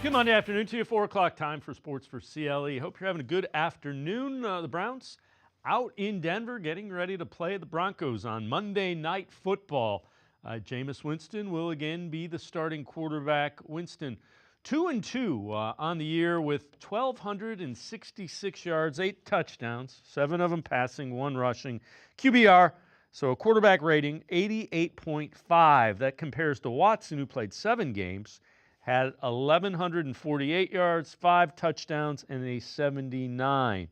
Good Monday afternoon to you, 4 o'clock time for Sports4CLE. Hope you're having a good afternoon. The Browns out in Denver getting ready to play the Broncos on Monday Night Football. Jameis Winston will again be the starting quarterback. Winston 2-2 on the year with 1,266 yards, 8 touchdowns, 7 of them passing, 1 rushing. QBR, so a quarterback rating, 88.5. That compares to Watson, who played 7 games, had 1,148 yards, 5 touchdowns, and a 79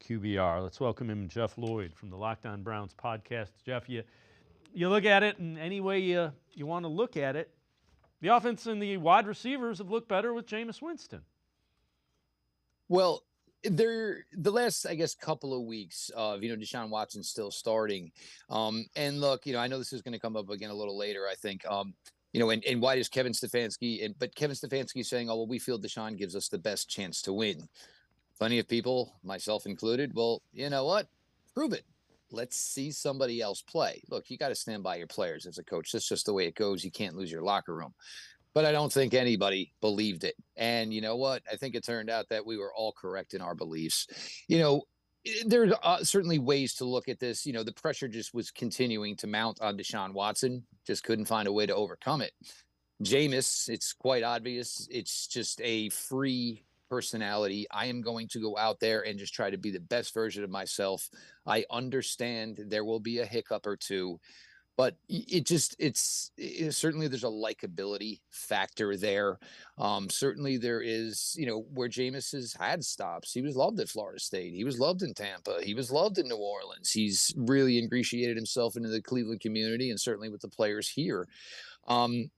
QBR. Let's welcome him, Jeff Lloyd from the Locked On Browns podcast. Jeff, you look at it, and any way you want to look at it, the offense and the wide receivers have looked better with Jameis Winston. Well, the last, I guess, couple of weeks of, Deshaun Watson still starting. And look, I know this is going to come up again a little later, I think. And why does Kevin Stefanski, but Kevin Stefanski is saying, oh, well, we feel Deshaun gives us the best chance to win. Plenty of people, myself included, well, you know what? Prove it. Let's see somebody else play. Look, you got to stand by your players as a coach. That's just the way it goes. You can't lose your locker room. But I don't think anybody believed it. And you know what? I think it turned out that we were all correct in our beliefs. There's certainly ways to look at this. The pressure just was continuing to mount on Deshaun Watson. Just couldn't find a way to overcome it. Jameis, it's quite obvious. It's just a free personality. I am going to go out there and just try to be the best version of myself. I understand there will be a hiccup or two, but certainly there's a likability factor there. Certainly there is, where Jameis has had stops. He was loved at Florida State. He was loved in Tampa. He was loved in New Orleans. He's really ingratiated himself into the Cleveland community and certainly with the players here.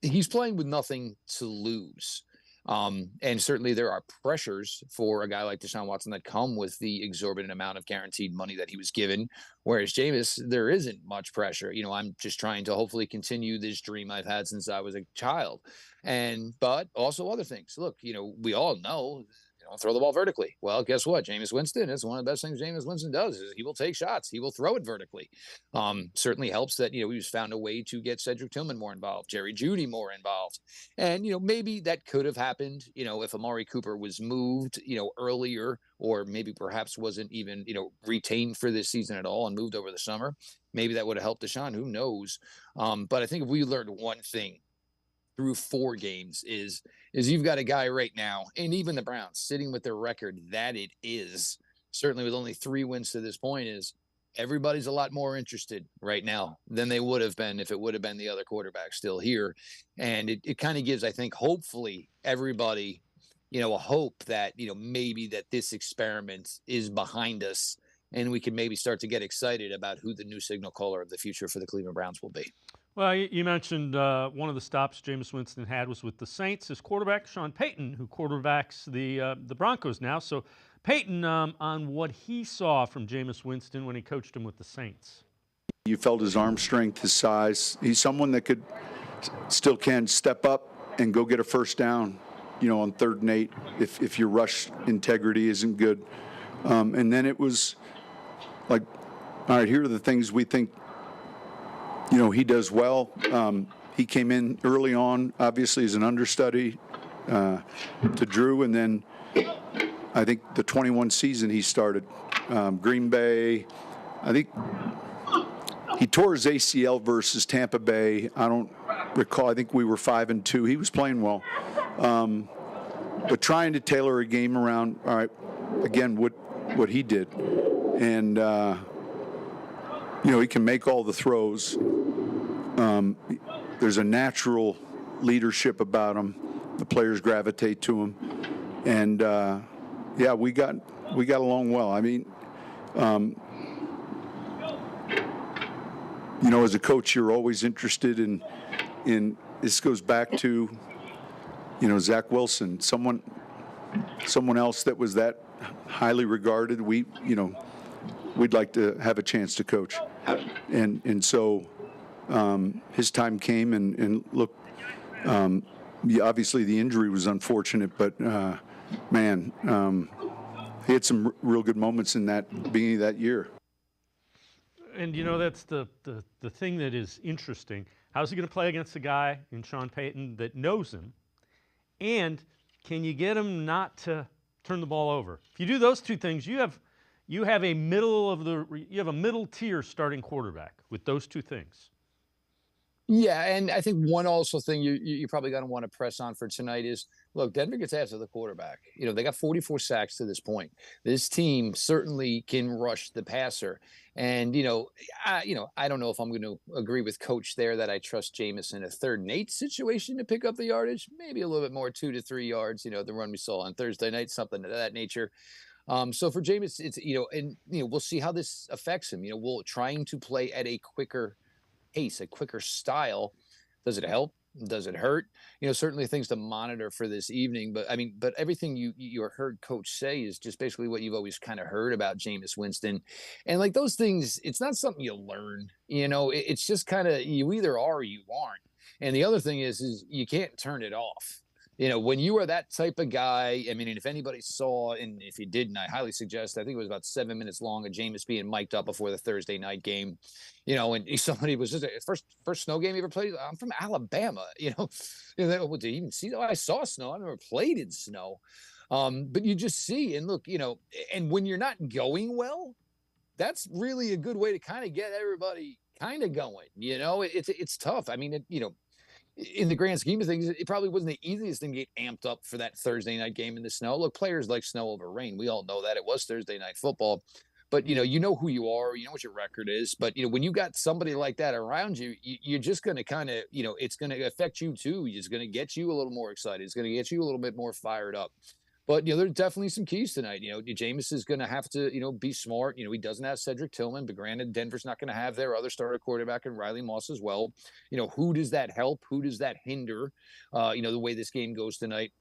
He's playing with nothing to lose. And certainly there are pressures for a guy like Deshaun Watson that come with the exorbitant amount of guaranteed money that he was given. Whereas Jameis, there isn't much pressure. I'm just trying to hopefully continue this dream I've had since I was a child. But also other things. Look, we all know, throw the ball vertically. Well, guess what? Jameis Winston is one of the best things Jameis Winston does is he will take shots. He will throw it vertically. Certainly helps that, we've found a way to get Cedric Tillman more involved, Jerry Jeudy more involved. And, maybe that could have happened, if Amari Cooper was moved, earlier, or maybe perhaps wasn't even, retained for this season at all and moved over the summer. Maybe that would have helped Deshaun. Who knows? But I think if we learned one thing through 4 games is you've got a guy right now, and even the Browns sitting with their record that it is, certainly with only 3 wins to this point, is everybody's a lot more interested right now than they would have been if it would have been the other quarterback still here. And it kind of gives, I think, hopefully everybody, a hope that, maybe that this experiment is behind us and we can maybe start to get excited about who the new signal caller of the future for the Cleveland Browns will be. Well, you mentioned one of the stops Jameis Winston had was with the Saints. His quarterback, Sean Payton, who quarterbacks the Broncos now. So Payton, on what he saw from Jameis Winston when he coached him with the Saints. You felt his arm strength, his size. He's someone that still can step up and go get a first down, on 3rd and 8 if your rush integrity isn't good. And then it was like, all right, here are the things we think he does well. He came in early on, obviously, as an understudy to Drew, and then I think the 21 season he started. Green Bay, I think he tore his ACL versus Tampa Bay. I don't recall. I think we were 5-2. He was playing well. But trying to tailor a game around, all right, again, what he did. And he can make all the throws. There's a natural leadership about him. The players gravitate to him, and we got along well. I mean, as a coach, you're always interested in. This goes back to, Zach Wilson, someone else that was that highly regarded. We'd like to have a chance to coach, and so his time came, and look, obviously the injury was unfortunate, but he had some real good moments in that beginning of that year. And that's the thing that is interesting. How's he going to play against a guy in Sean Payton that knows him and can you get them not to turn the ball over? If you do those two things, you have a middle tier starting quarterback with those two things. Yeah, and I think one also thing you probably going to want to press on for tonight is, look, Denver gets after the quarterback. They got 44 sacks to this point. This team certainly can rush the passer. And, I don't know if I'm going to agree with Coach there that I trust Jameis in a 3rd and 8 situation to pick up the yardage. Maybe a little bit more, 2 to 3 yards, the run we saw on Thursday night, something of that nature. So for Jameis, it's, we'll see how this affects him. We'll trying to play at a quicker pace, a quicker style. Does it help? Does it hurt? Certainly things to monitor for this evening. But everything you heard Coach say is just basically what you've always kind of heard about Jameis Winston. And like those things, it's not something you learn. It's just kind of, you either are or you aren't. And the other thing is you can't turn it off. When you are that type of guy, I mean, if anybody saw, and if you didn't, I highly suggest, I think it was about 7 minutes long of Jameis being mic'd up before the Thursday night game, and somebody was just first snow game he ever played. I'm from Alabama, did you even see? I saw snow. I never played in snow. But you just see, and look, and when you're not going well, that's really a good way to kind of get everybody kind of going, it's tough. I mean, in the grand scheme of things, it probably wasn't the easiest thing to get amped up for that Thursday night game in the snow. Look, players like snow over rain. We all know that. It was Thursday night football. But, you know who you are. You know what your record is. But, when you got somebody like that around you, you're just going to kind of, it's going to affect you too. It's going to get you a little more excited. It's going to get you a little bit more fired up. But, there's definitely some keys tonight. Jameis is going to have to, be smart. He doesn't have Cedric Tillman, but granted, Denver's not going to have their other starter quarterback and Riley Moss as well. Who does that help? Who does that hinder? The way this game goes tonight.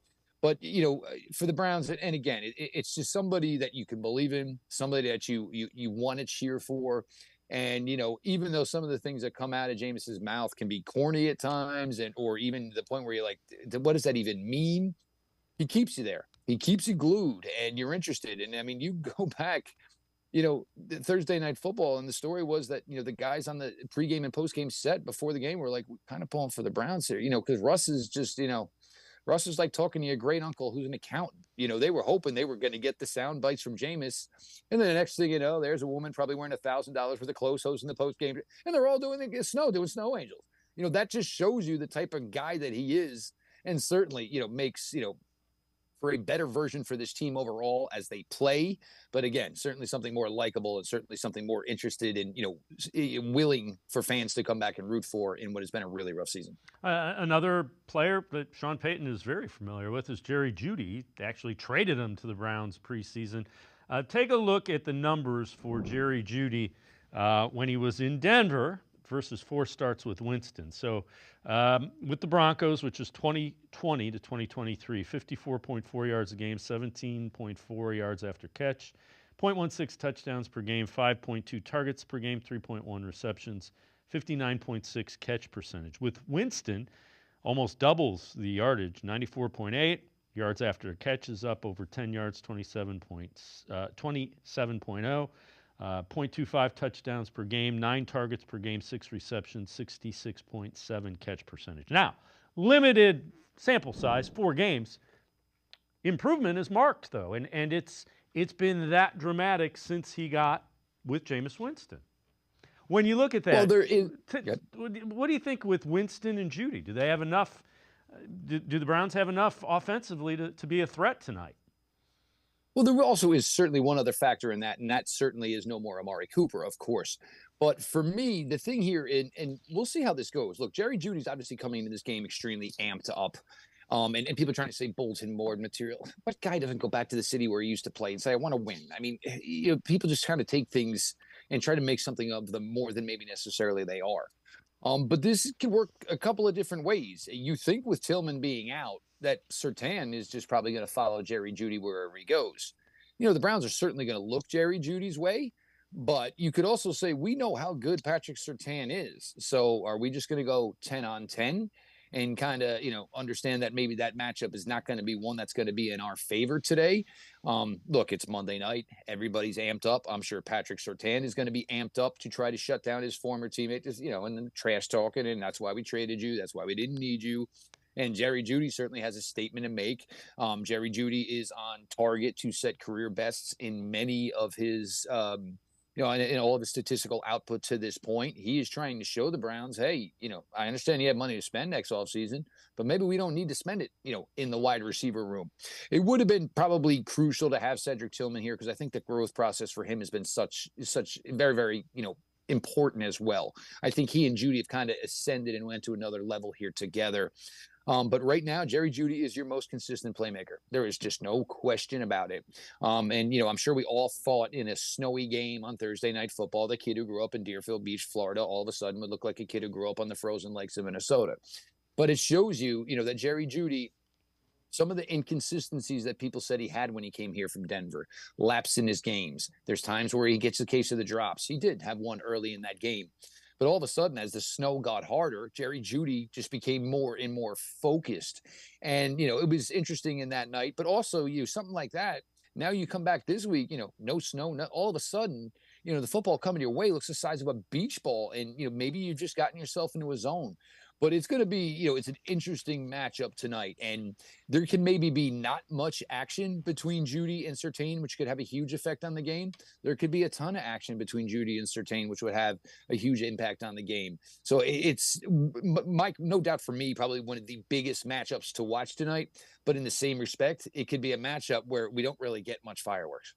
But, for the Browns, and again, it's just somebody that you can believe in, somebody that you want to cheer for. And, even though some of the things that come out of Jameis's mouth can be corny at times, or even the point where you're like, what does that even mean? He keeps you there. He keeps you glued and you're interested. And I mean, you go back, the Thursday night football, and the story was that, the guys on the pregame and postgame set before the game were like, we're kind of pulling for the Browns here, because Russ is just, Russ is like talking to your great uncle who's an accountant. They were hoping they were going to get the sound bites from Jameis. And then the next thing you know, there's a woman probably wearing $1,000 worth of clothes hosting the postgame. And they're all doing snow angels. That just shows you the type of guy that he is. And certainly, makes, for a better version for this team overall as they play. But again, certainly something more likable and certainly something more interested in, willing for fans to come back and root for in what has been a really rough season. Another player that Sean Payton is very familiar with is Jerry Jeudy. They actually traded him to the Browns preseason. Take a look at the numbers for Jerry Jeudy when he was in Denver versus 4 starts with Winston. So with the Broncos, which is 2020 to 2023, 54.4 yards a game, 17.4 yards after catch, 0.16 touchdowns per game, 5.2 targets per game, 3.1 receptions, 59.6 catch percentage. With Winston, almost doubles the yardage, 94.8 yards after catch is up over 10 yards, 27.0. 0.25 touchdowns per game, 9 targets per game, 6 receptions, 66.7 catch percentage. Now, limited sample size, 4 games. Improvement is marked, though, and it's been that dramatic since he got with Jameis Winston. When you look at that, what do you think with Winston and Jeudy? Do they have enough? Do the Browns have enough offensively to be a threat tonight? Well, there also is certainly one other factor in that, and that certainly is no more Amari Cooper, of course. But for me, the thing here, and we'll see how this goes. Look, Jerry Jeudy's obviously coming into this game extremely amped up. And people are trying to say bulletin board material. What guy doesn't go back to the city where he used to play and say, I want to win? I mean, people just kind of take things and try to make something of them more than maybe necessarily they are. But this can work a couple of different ways. You think with Tillman being out, that Certain is just probably going to follow Jerry Jeudy wherever he goes. The Browns are certainly going to look Jerry Judy's way, but you could also say, we know how good Patrick Surtain is. So are we just going to go 10 on 10 and kind of, understand that maybe that matchup is not going to be one that's going to be in our favor today? Look, it's Monday night. Everybody's amped up. I'm sure Patrick Surtain is going to be amped up to try to shut down his former teammate, just, and then trash talking. And that's why we traded you. That's why we didn't need you. And Jerry Jeudy certainly has a statement to make. Jerry Jeudy is on target to set career bests in many of his, in all of the statistical output to this point. He is trying to show the Browns, hey, I understand you have money to spend next offseason, but maybe we don't need to spend it, in the wide receiver room. It would have been probably crucial to have Cedric Tillman here because I think the growth process for him has been such very, very, important as well. I think he and Jeudy have kind of ascended and went to another level here together. But right now, Jerry Jeudy is your most consistent playmaker. There is just no question about it. And, I'm sure we all thought in a snowy game on Thursday Night Football, the kid who grew up in Deerfield Beach, Florida, all of a sudden would look like a kid who grew up on the frozen lakes of Minnesota. But it shows you, that Jerry Jeudy, some of the inconsistencies that people said he had when he came here from Denver, lapse in his games. There's times where he gets a case of the drops. He did have one early in that game. But all of a sudden, as the snow got harder, Jerry Jeudy just became more and more focused. And, it was interesting in that night. But also, something like that, now you come back this week, no snow, all of a sudden, the football coming your way looks the size of a beach ball. And, maybe you've just gotten yourself into a zone. But it's going to be, it's an interesting matchup tonight. And there can maybe be not much action between Jeudy and Certain, which could have a huge effect on the game. There could be a ton of action between Jeudy and Certain, which would have a huge impact on the game. So it's, Mike, no doubt for me, probably one of the biggest matchups to watch tonight. But in the same respect, it could be a matchup where we don't really get much fireworks.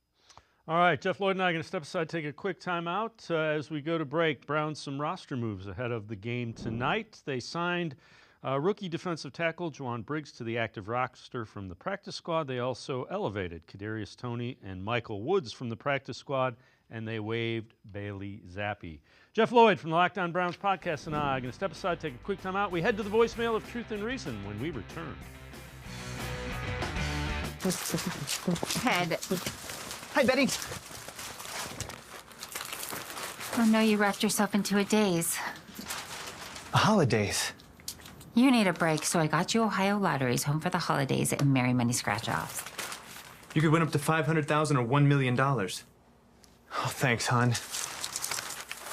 All right, Jeff Lloyd and I are going to step aside, take a quick timeout. As we go to break, Browns some roster moves ahead of the game tonight. They signed rookie defensive tackle Juwan Briggs to the active roster from the practice squad. They also elevated Kadarius Toney and Michael Woods from the practice squad, and they waived Bailey Zappi. Jeff Lloyd from the Locked On Browns podcast and I are going to step aside, take a quick timeout. We head to the voicemail of Truth and Reason when we return. Ted. Hi, Betty. Oh no, you wrapped yourself into a daze. Holidays. You need a break, so I got you Ohio Lotteries Home for the Holidays and Merry Money Scratch-Offs. You could win up to $500,000 or $1 million. Oh, thanks, hon.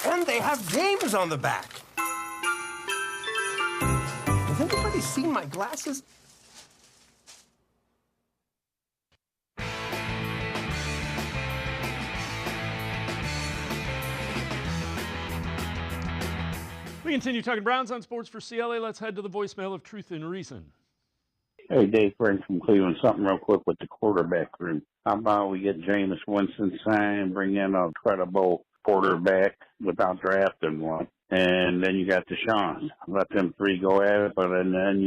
And they have games on the back. Has anybody seen my glasses? We continue talking Browns on Sports4CLE. Let's head to the voicemail of Truth and Reason. Hey, Dave Frank from Cleveland. Something real quick with the quarterback room. How about we get Jameis Winston signed, bring in a credible quarterback without drafting one, and then you got Deshaun. Let them three go at it, but and then,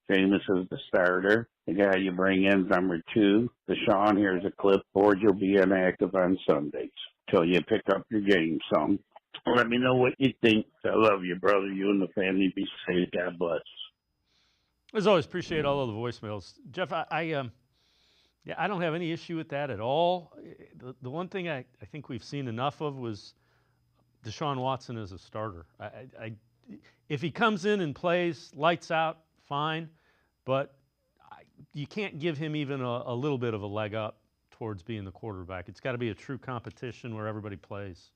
Jameis is the starter. The guy you bring in number two. Deshaun, here's a clipboard. You'll be inactive on Sundays till you pick up your game some. Let me know what you think. I love you, brother. You and the family be safe. God bless. As always, appreciate all of the voicemails. Jeff, I don't have any issue with that at all. The one thing I think we've seen enough of was Deshaun Watson as a starter. If he comes in and plays lights out, fine, but you can't give him even a little bit of a leg up towards being the quarterback. It's got to be a true competition where everybody plays.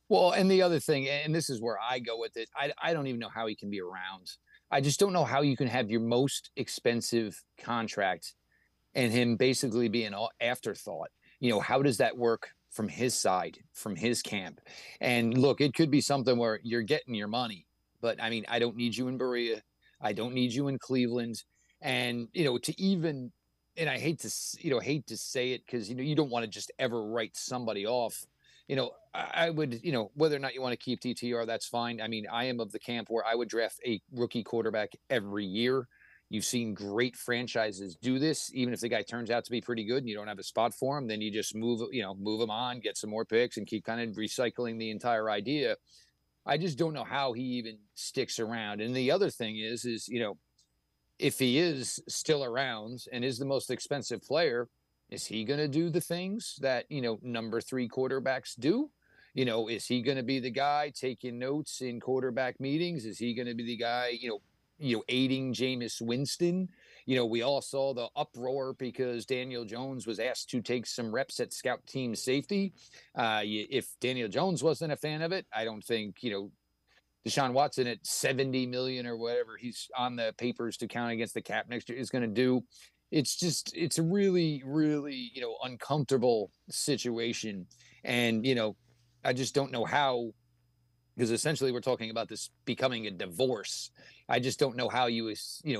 Well, and the other thing, and this is where I go with it, I don't even know how he can be around. I just don't know how you can have your most expensive contract and him basically be an afterthought. How does that work from his side, from his camp? And look, it could be something where you're getting your money, but I mean, I don't need you in Berea. I don't need you in Cleveland. And, and I hate to say it because, you don't want to just ever write somebody off. I would, whether or not you want to keep DTR, that's fine. I mean, I am of the camp where I would draft a rookie quarterback every year. You've seen great franchises do this. Even if the guy turns out to be pretty good and you don't have a spot for him, then you just move him on, get some more picks and keep kind of recycling the entire idea. I just don't know how he even sticks around. And the other thing is, if he is still around and is the most expensive player, is he going to do the things that, number three quarterbacks do? Is he going to be the guy taking notes in quarterback meetings? Is he going to be the guy, aiding Jameis Winston? We all saw the uproar because Daniel Jones was asked to take some reps at scout team safety. If Daniel Jones wasn't a fan of it, I don't think, Deshaun Watson at $70 million or whatever he's on the papers to count against the cap next year is going to do. It's a really, really, uncomfortable situation. And, I just don't know how, because essentially we're talking about this becoming a divorce. I just don't know how you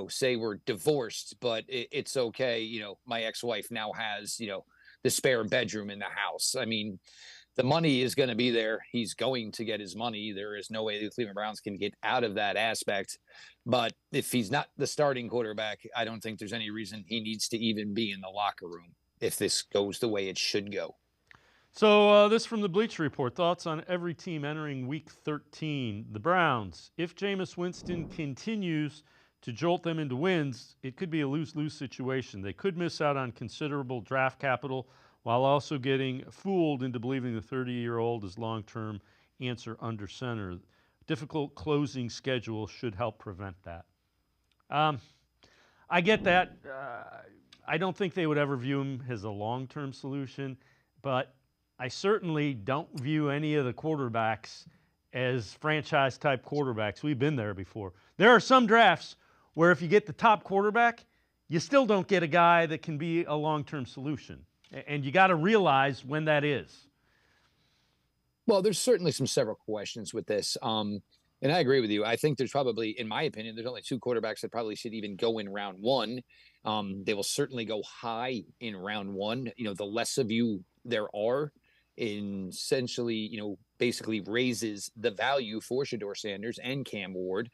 say we're divorced, but it's okay. My ex-wife now has, the spare bedroom in the house. I mean, the money is going to be there. He's going to get his money. There is no way the Cleveland Browns can get out of that aspect. But if he's not the starting quarterback, I don't think there's any reason he needs to even be in the locker room if this goes the way it should go. So this from the Bleacher Report. Thoughts on every team entering Week 13. The Browns. If Jameis Winston continues to jolt them into wins, it could be a lose-lose situation. They could miss out on considerable draft capital while also getting fooled into believing the 30-year-old is long-term answer under center. Difficult closing schedule should help prevent that. I get that. I don't think they would ever view him as a long-term solution, but I certainly don't view any of the quarterbacks as franchise-type quarterbacks. We've been there before. There are some drafts where if you get the top quarterback, you still don't get a guy that can be a long-term solution. And you got to realize when that is. Well, there's certainly several questions with this. And I agree with you. I think there's probably, in my opinion, there's only two quarterbacks that probably should even go in round one. They will certainly go high in round one. The less of you there are, essentially, basically raises the value for Shedeur Sanders and Cam Ward.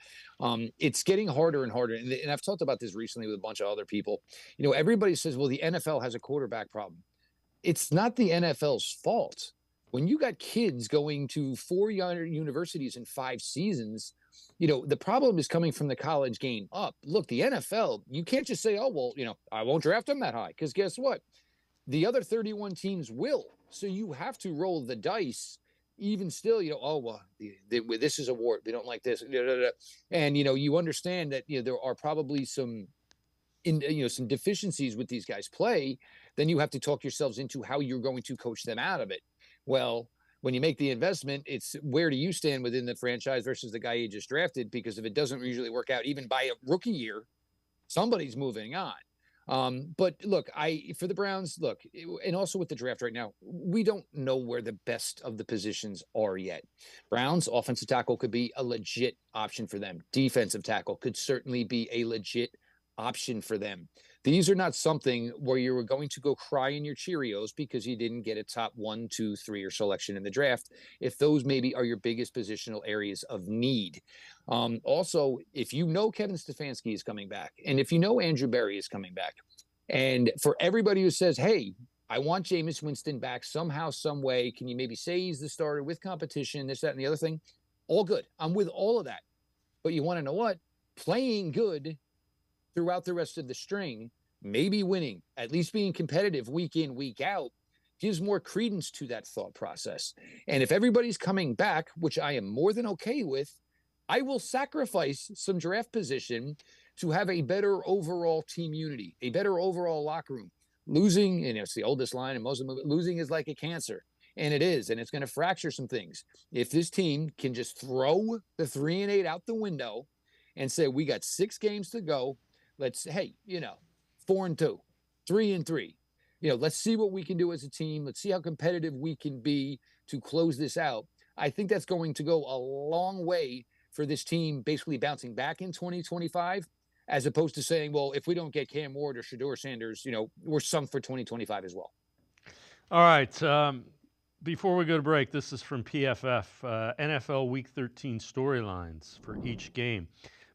It's getting harder and harder. And I've talked about this recently with a bunch of other people. Everybody says, well, the NFL has a quarterback problem. It's not the NFL's fault. When you got kids going to 4 universities in 5 seasons, the problem is coming from the college game up. Look, the NFL, you can't just say, oh, well, I won't draft them that high. Because guess what? The other 31 teams will. So you have to roll the dice. Even still, oh, well, this is a wart. We don't like this. And, you understand that, there are probably some deficiencies with these guys' play. Then you have to talk yourselves into how you're going to coach them out of it. Well, when you make the investment, it's where do you stand within the franchise versus the guy you just drafted? Because if it doesn't usually work out, even by a rookie year, somebody's moving on. But look, for the Browns, and also with the draft right now, we don't know where the best of the positions are yet. Browns offensive tackle could be a legit option for them. Defensive tackle could certainly be a legit option for them. These are not something where you're going to go cry in your Cheerios because you didn't get a top 1, 2, 3 or selection in the draft, if those maybe are your biggest positional areas of need. Also, if Kevin Stefanski is coming back, and if Andrew Berry is coming back, and for everybody who says, hey, I want Jameis Winston back somehow, some way, can you maybe say he's the starter with competition, this, that, and the other thing? All good. I'm with all of that. But you want to know what? Playing good throughout the rest of the string, maybe winning, at least being competitive week in, week out, gives more credence to that thought process. And if everybody's coming back, which I am more than okay with, I will sacrifice some draft position to have a better overall team unity, a better overall locker room. Losing, and it's the oldest line in most of them, losing is like a cancer. And it is, and it's going to fracture some things. If this team can just throw the 3-8 out the window and say, we got 6 games to go, let's, 4-2, 3-3. Let's see what we can do as a team. Let's see how competitive we can be to close this out. I think that's going to go a long way for this team basically bouncing back in 2025, as opposed to saying, well, if we don't get Cam Ward or Shedeur Sanders, we're sunk for 2025 as well. All right. Before we go to break, this is from PFF, NFL Week 13 storylines for each game.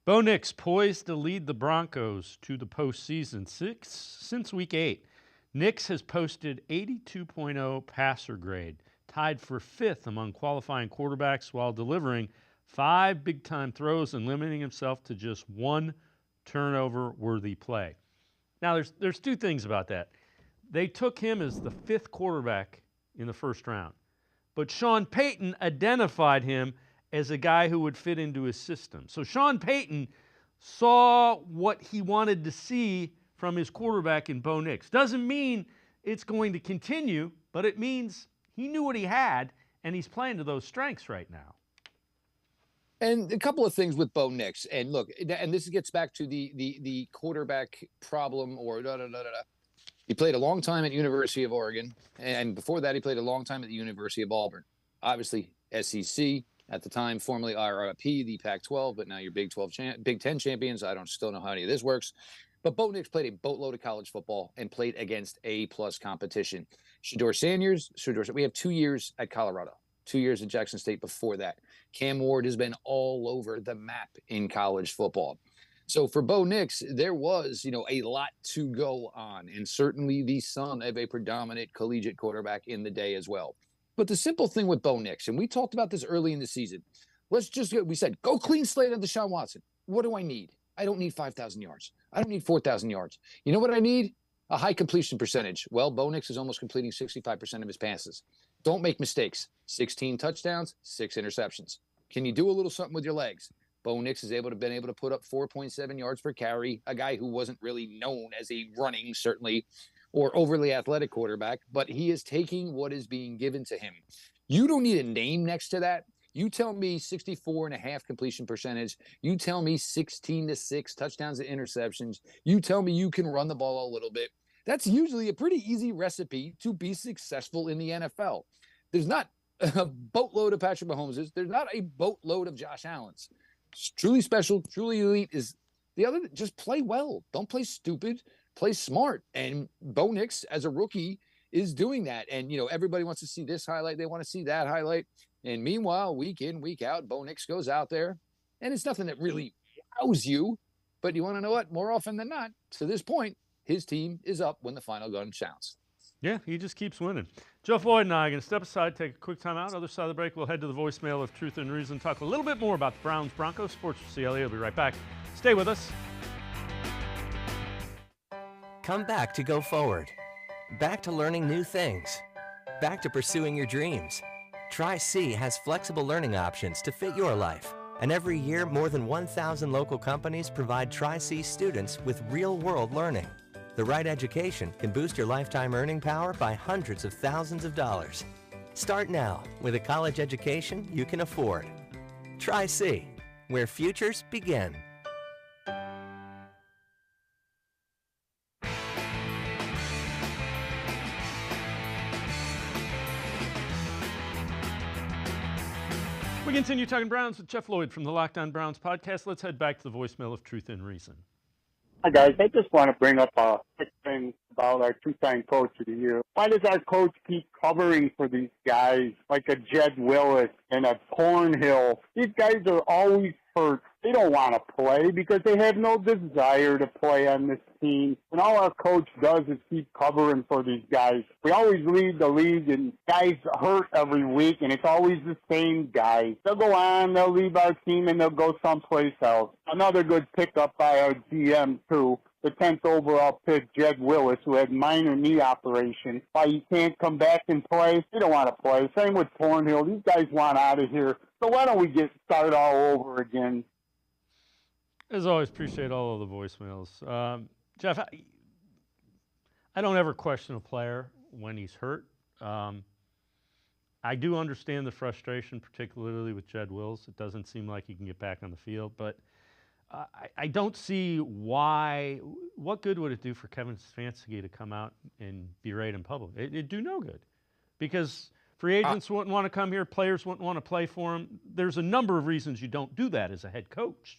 Bo Nix poised to lead the Broncos to the postseason since Week 8. Nix has posted 82.0 passer grade, tied for 5th among qualifying quarterbacks while delivering 5 big-time throws and limiting himself to just 1 turnover-worthy play. Now, there's 2 things about that. They took him as the 5th quarterback in the first round, but Sean Payton identified him as a guy who would fit into his system. So Sean Payton saw what he wanted to see from his quarterback in Bo Nix. Doesn't mean it's going to continue, but it means he knew what he had, and he's playing to those strengths right now. And a couple of things with Bo Nix. And look, and this gets back to the quarterback problem or He played a long time at University of Oregon. And before that, he played a long time at the University of Auburn. Obviously, SEC at the time, formerly RIP, the Pac-12, but now you're Big 10 champions. I still know how any of this works. But Bo Nix played a boatload of college football and played against A-plus competition. Shedeur Sanders, we have 2 years at Colorado, 2 years at Jackson State before that. Cam Ward has been all over the map in college football. So for Bo Nix, there was, a lot to go on, and certainly the son of a predominant collegiate quarterback in the day as well. But the simple thing with Bo Nix, and we talked about this early in the season, we said, go clean slate on Deshaun Watson. What do I need? I don't need 5,000 yards. I don't need 4,000 yards. You know what I need? A high completion percentage. Well, Bo Nix is almost completing 65% of his passes. Don't make mistakes. 16 touchdowns, 6 interceptions. Can you do a little something with your legs? Bo Nix has been able to put up 4.7 yards per carry, a guy who wasn't really known as a running, certainly, or overly athletic quarterback, but he is taking what is being given to him. You don't need a name next to that. You tell me 64.5 completion percentage. You tell me 16-6 touchdowns and interceptions. You tell me you can run the ball a little bit. That's usually a pretty easy recipe to be successful in the NFL. There's not a boatload of Patrick Mahomes. There's not a boatload of Josh Allen's. It's truly special, truly elite is the other. Just play well. Don't play stupid. Play smart. And Bo Nix, as a rookie, is doing that. And, everybody wants to see this highlight. They want to see that highlight. And meanwhile, week in, week out, Bo Nix goes out there. And it's nothing that really wows you. But you want to know what? More often than not, to this point, his team is up when the final gun sounds. Yeah, he just keeps winning. Joe Floyd and I are going to step aside, take a quick time out. Other side of the break, we'll head to the voicemail of Truth and Reason, talk a little bit more about the Browns-Broncos. Sports4CLE will be right back. Stay with us. Come back to go forward. Back to learning new things. Back to pursuing your dreams. Tri-C has flexible learning options to fit your life. And every year, more than 1,000 local companies provide Tri-C students with real-world learning. The right education can boost your lifetime earning power by hundreds of thousands of dollars. Start now with a college education you can afford. Tri-C, where futures begin. We continue talking Browns with Jeff Lloyd from the Locked On Browns podcast. Let's head back to the voicemail of Truth and Reason. Hi, guys. I just want to bring up a quick thing about our two-time coach of the year. Why does our coach keep covering for these guys like a Jed Willis and a Thornhill? These guys are always hurt. They don't want to play because they have no desire to play on this team. And all our coach does is keep covering for these guys. We always lead the league, and guys hurt every week, and it's always the same guys. They'll go on, they'll leave our team, and they'll go someplace else. Another good pickup by our GM, too. The 10th overall pick, Jed Willis, who had minor knee operation. Why he can't come back and play? They don't want to play. Same with Thornhill. These guys want out of here. So why don't we start all over again? As always, appreciate all of the voicemails. Jeff, I don't ever question a player when he's hurt. I do understand the frustration, particularly with Jed Willis. It doesn't seem like he can get back on the field, but I don't see why. What good would it do for Kevin Stefanski to come out and berate in public? It'd do no good, because free agents wouldn't want to come here, players wouldn't want to play for him. There's a number of reasons you don't do that as a head coach.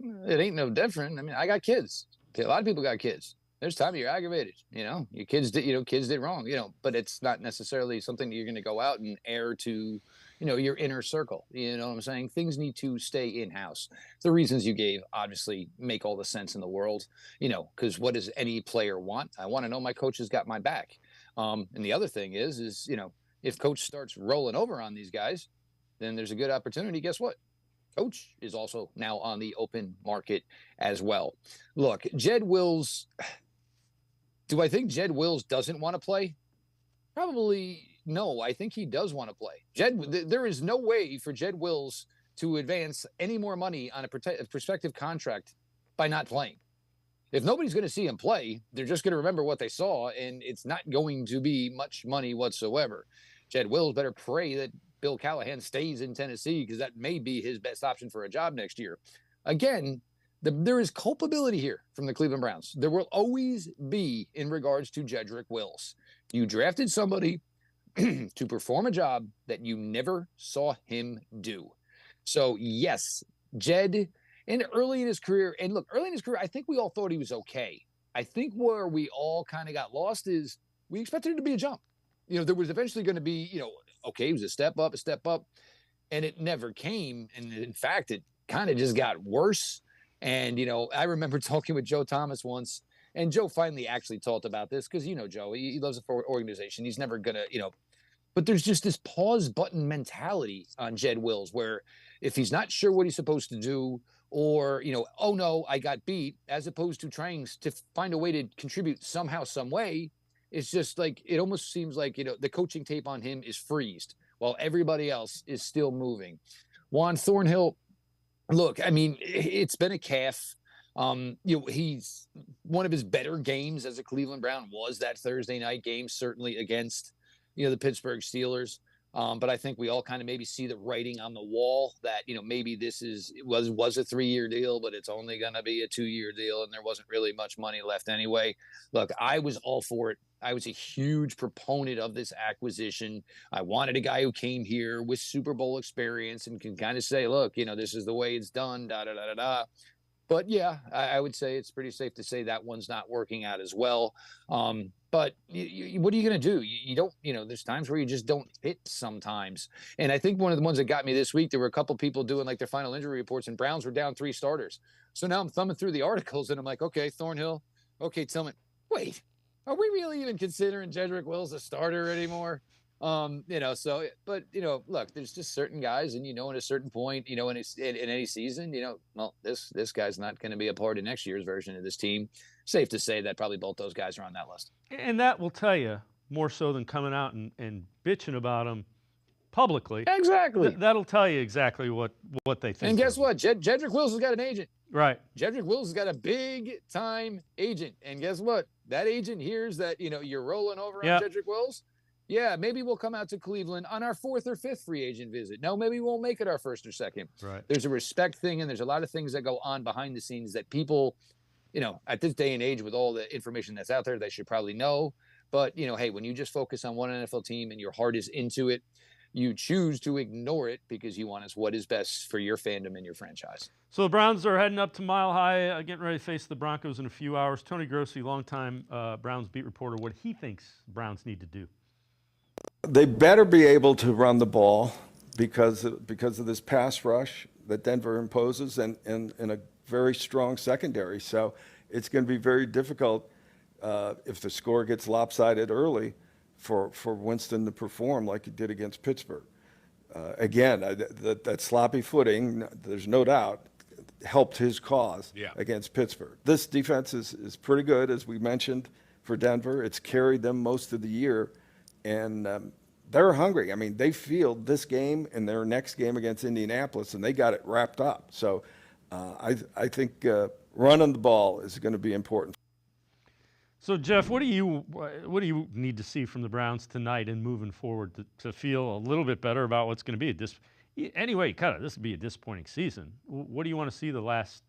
It ain't no different. I mean, I got kids. A lot of people got kids. There's times you're aggravated. Your kids did wrong. But it's not necessarily something that you're going to go out and air to, your inner circle. You know what I'm saying? Things need to stay in-house. The reasons you gave obviously make all the sense in the world. Because what does any player want? I want to know my coach has got my back. And the other thing is if coach starts rolling over on these guys, then there's a good opportunity. Guess what? Coach is also now on the open market as well. Look, Jed Wills, do I think Jed Wills doesn't want to play? Probably no. I think he does want to play. There is no way for Jed Wills to advance any more money on a prospective contract by not playing. If nobody's going to see him play, they're just going to remember what they saw, and it's not going to be much money whatsoever. Jed Wills better pray that Bill Callahan stays in Tennessee because that may be his best option for a job next year. Again, there is culpability here from the Cleveland Browns. There will always be in regards to Jedrick Wills. You drafted somebody to perform a job that you never saw him do. So, yes, Jed, and early in his career, I think we all thought he was okay. I think where we all kind of got lost is we expected it to be a jump. There was eventually going to be, okay, it was a step up, and it never came. And in fact, it kind of just got worse. And, I remember talking with Joe Thomas once, and Joe finally actually talked about this because, Joe, he loves the organization. He's never going to, but there's just this pause button mentality on Jed Wills where if he's not sure what he's supposed to do or, oh no, I got beat, as opposed to trying to find a way to contribute somehow, some way, it's just like, it almost seems like, the coaching tape on him is freezed while everybody else is still moving. Juan Thornhill, look, I mean, it's been a calf. He's one of his better games as a Cleveland Brown was that Thursday night game, certainly against, the Pittsburgh Steelers. But I think we all kind of maybe see the writing on the wall that, maybe this was a 3-year deal, but it's only going to be a 2-year deal. And there wasn't really much money left anyway. Look, I was all for it. I was a huge proponent of this acquisition. I wanted a guy who came here with Super Bowl experience and can kind of say, look, this is the way it's done, da-da-da-da-da. But yeah, I would say it's pretty safe to say that one's not working out as well. But what are you going to do? You don't, there's times where you just don't hit sometimes. And I think one of the ones that got me this week, there were a couple people doing like their final injury reports and Browns were down 3 starters. So now I'm thumbing through the articles and I'm like, okay, Thornhill. Okay, Tillman. Wait, are we really even considering Jedrick Wills a starter anymore? Look, there's just certain guys and, at a certain point, in any season, well, this guy's not going to be a part of next year's version of this team. Safe to say that probably both those guys are on that list. And that will tell you more so than coming out and bitching about them publicly. Exactly. That'll tell you exactly what they think. And guess what? Jedrick Wills has got an agent. Right. Jedrick Wills has got a big-time agent. And guess what? That agent hears that, you're rolling over on Jedrick Wills. Yeah, maybe we'll come out to Cleveland on our 4th or 5th free agent visit. No, maybe we won't make it our 1st or 2nd. Right. There's a respect thing, and there's a lot of things that go on behind the scenes that people, at this day and age with all the information that's out there, they should probably know. But, hey, when you just focus on one NFL team and your heart is into it, you choose to ignore it because you want what is best for your fandom and your franchise. So the Browns are heading up to Mile High, getting ready to face the Broncos in a few hours. Tony Grossi, longtime Browns beat reporter, what he thinks Browns need to do. They better be able to run the ball because of this pass rush that Denver imposes and a very strong secondary. So it's going to be very difficult if the score gets lopsided early for Winston to perform like he did against Pittsburgh. Again, that sloppy footing, there's no doubt, helped his cause against Pittsburgh. This defense is pretty good, as we mentioned, for Denver. It's carried them most of the year. And they're hungry. I mean, they field this game and their next game against Indianapolis, and they got it wrapped up. So I think running the ball is going to be important. So, Jeff, what do you need to see from the Browns tonight and moving forward to feel a little bit better about what's going to be anyway? This will be a disappointing season. What do you want to see the last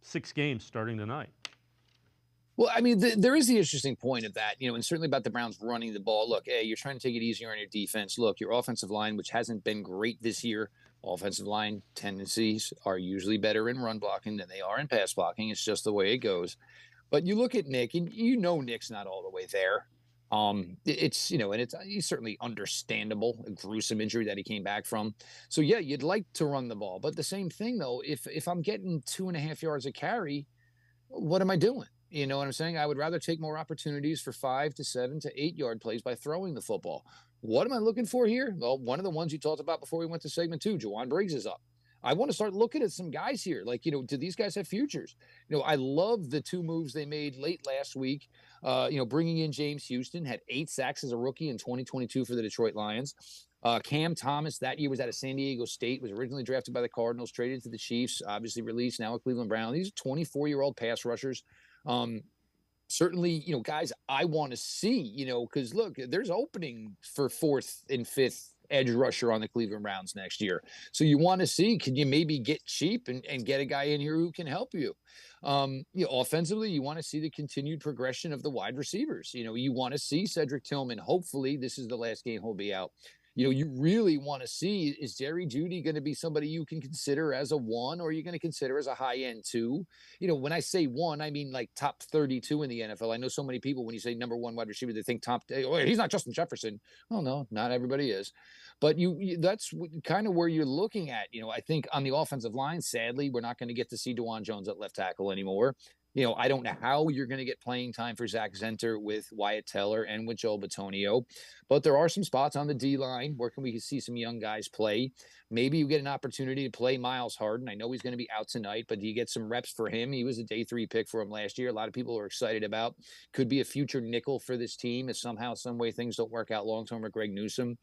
6 games starting tonight? Well, I mean, there is the interesting point of that, and certainly about the Browns running the ball. Look, hey, you're trying to take it easier on your defense. Look, your offensive line, which hasn't been great this year, offensive line tendencies are usually better in run blocking than they are in pass blocking. It's just the way it goes. But you look at Nick, and Nick's not all the way there. He's certainly understandable, a gruesome injury that he came back from. So, yeah, you'd like to run the ball. But the same thing, though, if I'm getting 2.5 yards a carry, what am I doing? You know what I'm saying? I would rather take more opportunities for 5 to 7 to 8 yard plays by throwing the football. What am I looking for here? Well, one of the ones you talked about before we went to segment 2, Jawan Briggs is up. I want to start looking at some guys here. Like, do these guys have futures? I love the 2 moves they made late last week. Bringing in James Houston, had 8 sacks as a rookie in 2022 for the Detroit Lions. Cam Thomas that year was out of San Diego State, was originally drafted by the Cardinals, traded to the Chiefs, obviously released, now a Cleveland Brown. These are 24-year-old pass rushers. Certainly, guys I want to see, because look, there's opening for 4th and 5th edge rusher on the Cleveland Browns next year. So you want to see, can you maybe get cheap and get a guy in here who can help you? Offensively, you want to see the continued progression of the wide receivers. You want to see Cedric Tillman. Hopefully this is the last game he'll be out. You really want to see, is Jerry Jeudy going to be somebody you can consider as a 1, or are you going to consider as a high-end 2? When I say 1, I mean like top 32 in the NFL. I know so many people, when you say number 1 wide receiver, they think he's not Justin Jefferson. Oh, no, not everybody is. But that's kind of where you're looking at. I think on the offensive line, sadly, we're not going to get to see DeJuan Jones at left tackle anymore. I don't know how you're going to get playing time for Zach Zenter with Wyatt Teller and with Joel Bitonio, but there are some spots on the D-line where we can see some young guys play. Maybe you get an opportunity to play Miles Harden. I know he's going to be out tonight, but do you get some reps for him? He was a day 3 pick for him last year. A lot of people are excited about. Could be a future nickel for this team if somehow, some way things don't work out long-term with Greg Newsome.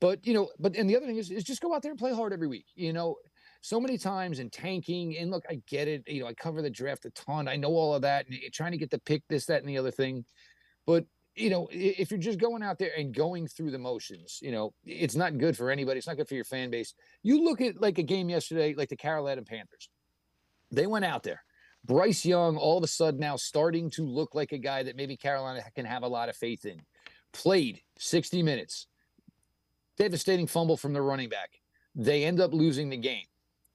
But and the other thing is just go out there and play hard every week. So many times in tanking, and look, I get it. I cover the draft a ton. I know all of that, and trying to get the pick, this, that, and the other thing. But, if you're just going out there and going through the motions, it's not good for anybody. It's not good for your fan base. You look at like a game yesterday, like the Carolina Panthers. They went out there. Bryce Young, all of a sudden now starting to look like a guy that maybe Carolina can have a lot of faith in. Played 60 minutes. Devastating fumble from the running back. They end up losing the game.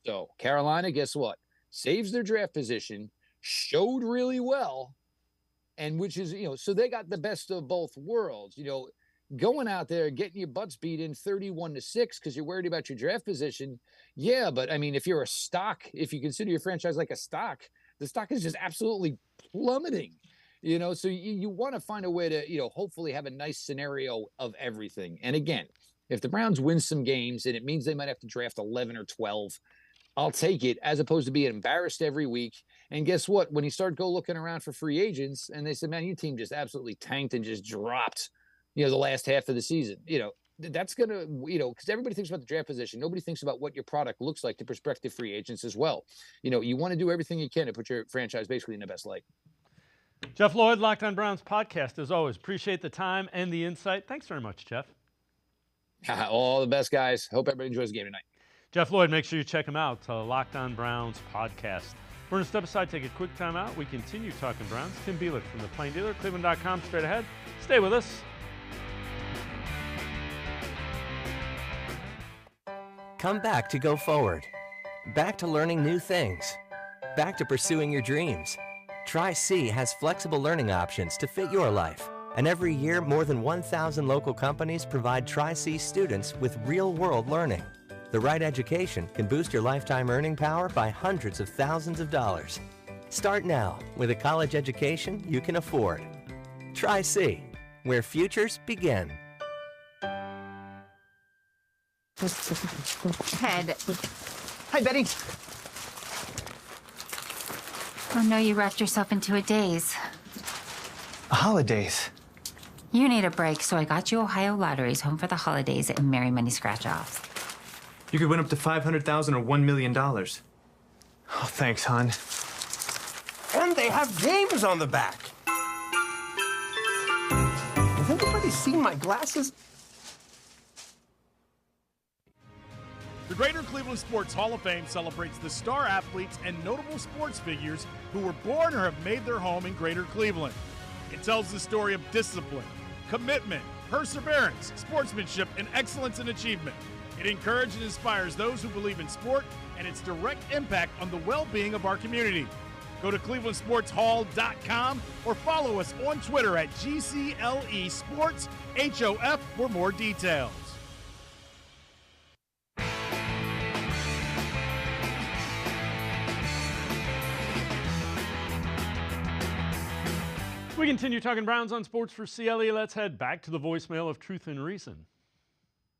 So Carolina, guess what? Saves their draft position, showed really well, and which is, so they got the best of both worlds. Going out there, getting your butts beat in 31-6 because you're worried about your draft position. Yeah, but I mean, if you're a stock, if you consider your franchise like a stock, the stock is just absolutely plummeting. So you want to find a way to, hopefully have a nice scenario of everything. And again, if the Browns win some games and it means they might have to draft 11 or 12, I'll take it, as opposed to being embarrassed every week. And guess what? When you start looking around for free agents and they said, man, your team just absolutely tanked and just dropped, the last half of the season, that's going to, because everybody thinks about the draft position. Nobody thinks about what your product looks like to prospective free agents as well. You want to do everything you can to put your franchise basically in the best light. Jeff Lloyd, Locked on Browns podcast, as always. Appreciate the time and the insight. Thanks very much, Jeff. All the best, guys. Hope everybody enjoys the game tonight. Jeff Lloyd, make sure you check him out, Locked on Browns podcast. We're going to step aside, take a quick time out. We continue talking Browns. Tim Bielik from the Plain Dealer, cleveland.com, straight ahead. Stay with us. Come back to go forward. Back to learning new things. Back to pursuing your dreams. Tri-C has flexible learning options to fit your life. And every year, more than 1,000 local companies provide Tri-C students with real-world learning. The right education can boost your lifetime earning power by hundreds of thousands of dollars. Start now with a college education you can afford. Tri-C, where futures begin. Ted. Hi, Betty. Oh no, you wrapped yourself into a daze. Holidays. You need a break, so I got you Ohio Lotteries Home for the Holidays and Merry Money Scratch-Offs. You could win up to $500,000 or $1 million. Oh, thanks, hon. And they have games on the back. Has anybody seen my glasses? The Greater Cleveland Sports Hall of Fame celebrates the star athletes and notable sports figures who were born or have made their home in Greater Cleveland. It tells the story of discipline, commitment, perseverance, sportsmanship, and excellence in achievement. It encourages and inspires those who believe in sport and its direct impact on the well-being of our community. Go to clevelandsportshall.com or follow us on Twitter at GCLE Sports HOF for more details. We continue talking Browns on Sports4CLE. Let's head back to the voicemail of Truth and Reason.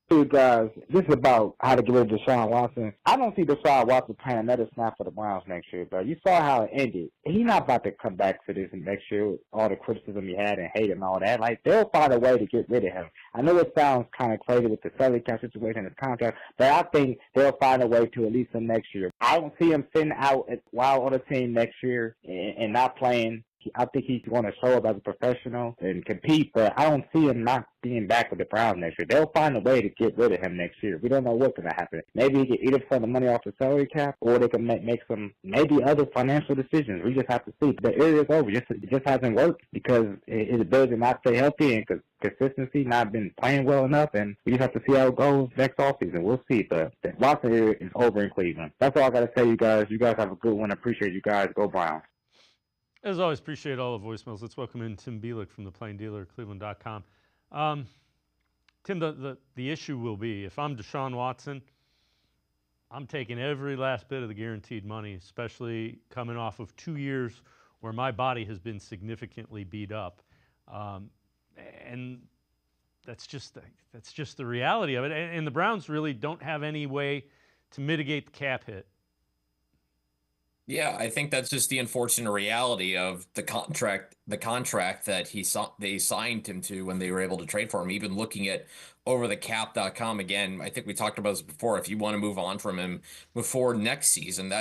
Hey guys, this is about how to get rid of Deshaun Watson. I don't see Deshaun Watson playing another snap for the Browns next year, but you saw how it ended. He's not about to come back for this next year with all the criticism he had and hate and all that. Like, they'll find a way to get rid of him. I know it sounds kind of crazy with the salary cap situation and his contract, but I think they'll find a way to at least him next year. I don't see him sitting out while on the team next year and not playing. I think he's going to show up as a professional and compete, but I don't see him not being back with the Browns next year. They'll find a way to get rid of him next year. We don't know what's going to happen. Maybe he can either fund the money off the salary cap, or they can make some maybe other financial decisions. We just have to see. The era is over. It just hasn't worked because his ability to not stay healthy and consistency, not been playing well enough, and we just have to see how it goes next offseason. We'll see. But the Watson era is over in Cleveland. That's all I got to say, you guys. You guys have a good one. Appreciate you guys. Go Browns. As always, appreciate all the voicemails. Let's welcome in Tim Bielik from the Plain Dealer, cleveland.com. Tim, the issue will be, if I'm Deshaun Watson, I'm taking every last bit of the guaranteed money, especially coming off of 2 years where my body has been significantly beat up. And that's just the reality of it. And the Browns really don't have any way to mitigate the cap hit. Yeah, I think that's just the unfortunate reality of the contract that they signed him to when they were able to trade for him. Even looking at overthecap.com again, I think we talked about this before. If you want to move on from him before next season,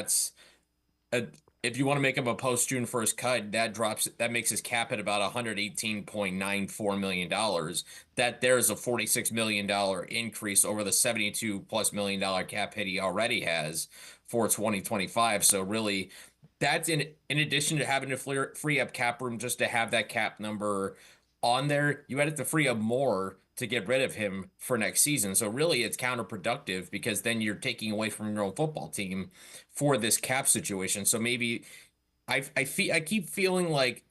if you want to make him a post-June 1st cut, that makes his cap at about $118.94 million. That there's a $46 million increase over the $72+ million cap hit he already has for 2025. So really, that's in addition to having to free up cap room just to have that cap number on there, you had to free up more to get rid of him for next season. So really it's counterproductive because then you're taking away from your own football team for this cap situation. So maybe I keep feeling like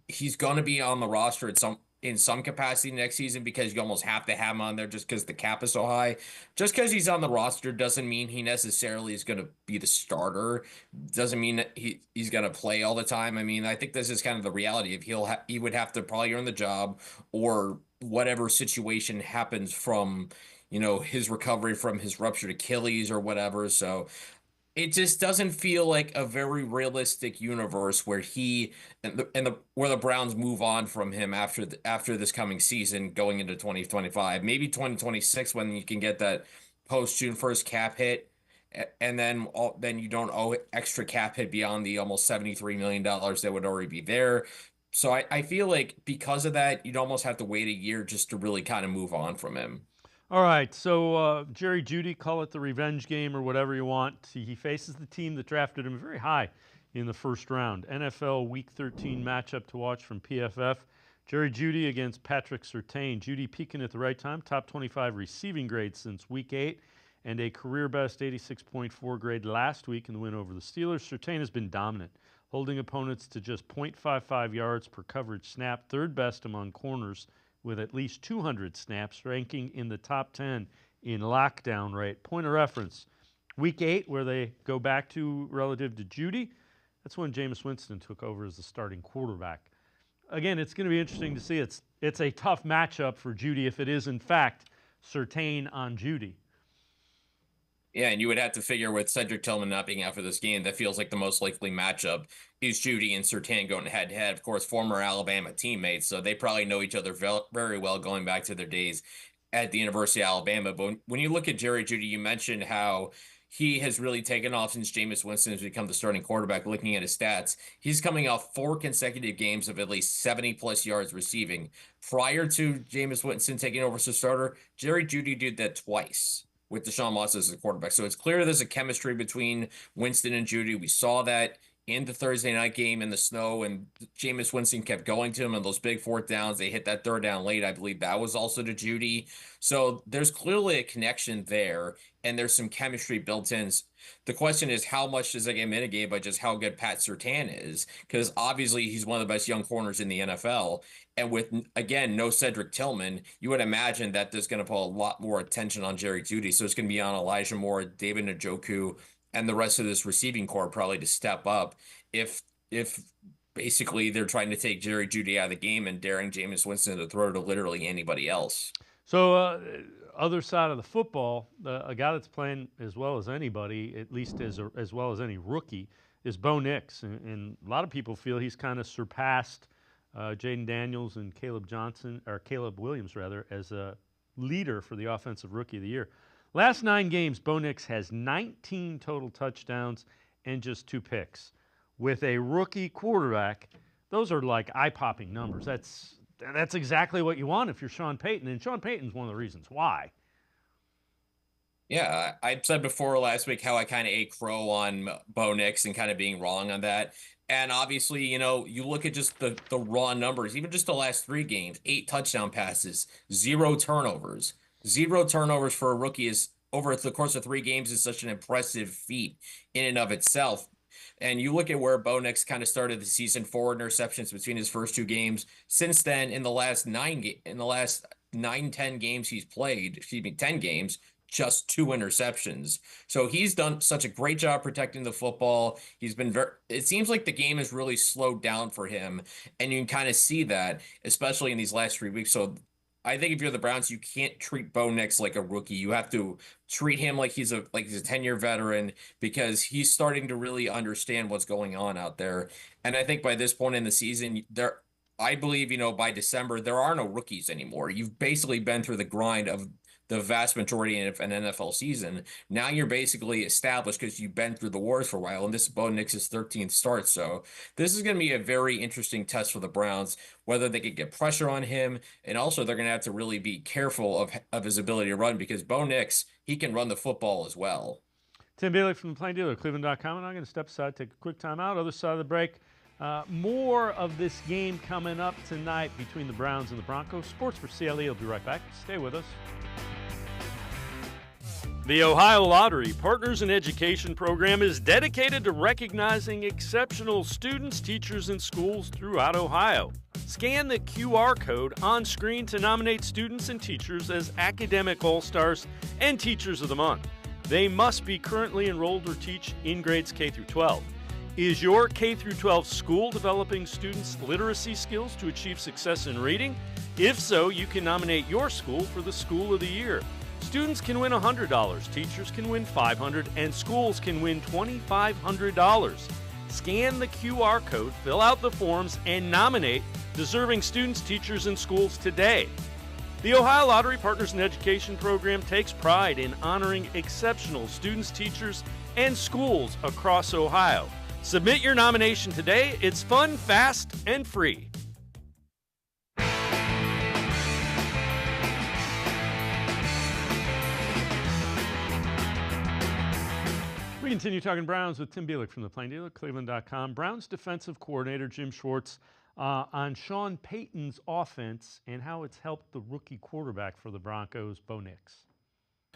he's going to be on the roster in some capacity next season because you almost have to have him on there just because the cap is so high. Just because he's on the roster doesn't mean he necessarily is going to be the starter. Doesn't mean that he's going to play all the time. I mean, I think this is kind of the reality of he would have to probably earn the job or whatever situation happens from, his recovery from his ruptured Achilles or whatever. So it just doesn't feel like a very realistic universe where where the Browns move on from him after this coming season going into 2025, maybe 2026 when you can get that post June 1st cap hit, and then you don't owe extra cap hit beyond the almost $73 million that would already be there. So I feel like because of that, you'd almost have to wait a year just to really kind of move on from him. All right, so Jerry Jeudy, call it the revenge game or whatever you want. He faces the team that drafted him very high in the first round. NFL Week 13 matchup to watch from PFF. Jerry Jeudy against Patrick Surtain. Jeudy peaking at the right time, top 25 receiving grade since Week 8, and a career-best 86.4 grade last week in the win over the Steelers. Surtain has been dominant, holding opponents to just 0.55 yards per coverage snap, third best among corners, with at least 200 snaps, ranking in the top 10 in lockdown rate. Point of reference, Week 8, where they go back to relative to Jeudy, that's when Jameis Winston took over as the starting quarterback. Again, it's going to be interesting to see. It's a tough matchup for Jeudy if it is, in fact, Certain on Jeudy. Yeah, and you would have to figure with Cedric Tillman not being out for this game, that feels like the most likely matchup is Jeudy and Certain going head-to-head. Of course, former Alabama teammates, so they probably know each other very well going back to their days at the University of Alabama. But when you look at Jerry Jeudy, you mentioned how he has really taken off since Jameis Winston has become the starting quarterback. Looking at his stats, he's coming off 4 consecutive games of at least 70-plus yards receiving. Prior to Jameis Winston taking over as the starter, Jerry Jeudy did that twice with Deshaun Watson as the quarterback. So it's clear there's a chemistry between Winston and Jeudy. We saw that in the Thursday night game in the snow, and Jameis Winston kept going to him on those big fourth downs. They hit that third down late. I believe that was also to Jeudy. So there's clearly a connection there, and there's some chemistry built in. The question is, how much does that get mitigated by just how good Pat Surtain is? Because obviously he's one of the best young corners in the NFL. And with, again, no Cedric Tillman, you would imagine that there's going to put a lot more attention on Jerry Jeudy. So it's going to be on Elijah Moore, David Njoku, and the rest of this receiving core probably to step up if basically they're trying to take Jerry Jeudy out of the game and daring Jameis Winston to throw to literally anybody else. So other side of the football, a guy that's playing as well as anybody, at least as well as any rookie, is Bo Nix. And a lot of people feel he's kind of surpassed Jaden Daniels and Caleb Williams as a leader for the Offensive Rookie of the Year. Last 9 games, Bo Nix has 19 total touchdowns and just 2 picks. With a rookie quarterback, those are like eye-popping numbers. That's exactly what you want if you're Sean Payton, and Sean Payton's one of the reasons why. Yeah, I said before last week how I kind of ate crow on Bo Nix and kind of being wrong on that. And obviously, you look at just the raw numbers, even just the last 3 games, 8 touchdown passes, 0 turnovers. 0 turnovers for a rookie is over the course of 3 games is such an impressive feat in and of itself. And you look at where Bo Nix kind of started the season, 4 interceptions between his first 2 games. Since then, in the last 10 games he's played, 10 games, just 2 interceptions. So he's done such a great job protecting the football. He's been it seems like the game has really slowed down for him. And you can kind of see that, especially in these last 3 weeks. So I think if you're the Browns, you can't treat Bo Nix like a rookie. You have to treat him like he's a 10-year veteran, because he's starting to really understand what's going on out there. And I think by this point in the season, I believe, by December, there are no rookies anymore. You've basically been through the grind of the vast majority of an NFL season. Now you're basically established because you've been through the wars for a while, and this is Bo Nix's 13th start. So this is going to be a very interesting test for the Browns, whether they could get pressure on him, and also they're going to have to really be careful of his ability to run, because Bo Nix, he can run the football as well. Tim Bielik from the Plain Dealer, cleveland.com, and I'm going to step aside, take a quick time out. Other side of the break, more of this game coming up tonight between the Browns and the Broncos. Sports4CLE will be right back. Stay with us. The Ohio Lottery Partners in Education program is dedicated to recognizing exceptional students, teachers, and schools throughout Ohio. Scan the QR code on screen to nominate students and teachers as Academic All-Stars and Teachers of the Month. They must be currently enrolled or teach in grades K through 12. Is your K through 12 school developing students' literacy skills to achieve success in reading? If so, you can nominate your school for the School of the Year. Students can win $100, teachers can win $500, and schools can win $2,500. Scan the QR code, fill out the forms, and nominate deserving students, teachers, and schools today. The Ohio Lottery Partners in Education program takes pride in honoring exceptional students, teachers, and schools across Ohio. Submit your nomination today. It's fun, fast, and free. We continue talking Browns with Tim Bielik from the Plain Dealer, cleveland.com. Browns defensive coordinator Jim Schwartz on Sean Payton's offense and how it's helped the rookie quarterback for the Broncos, Bo Nix.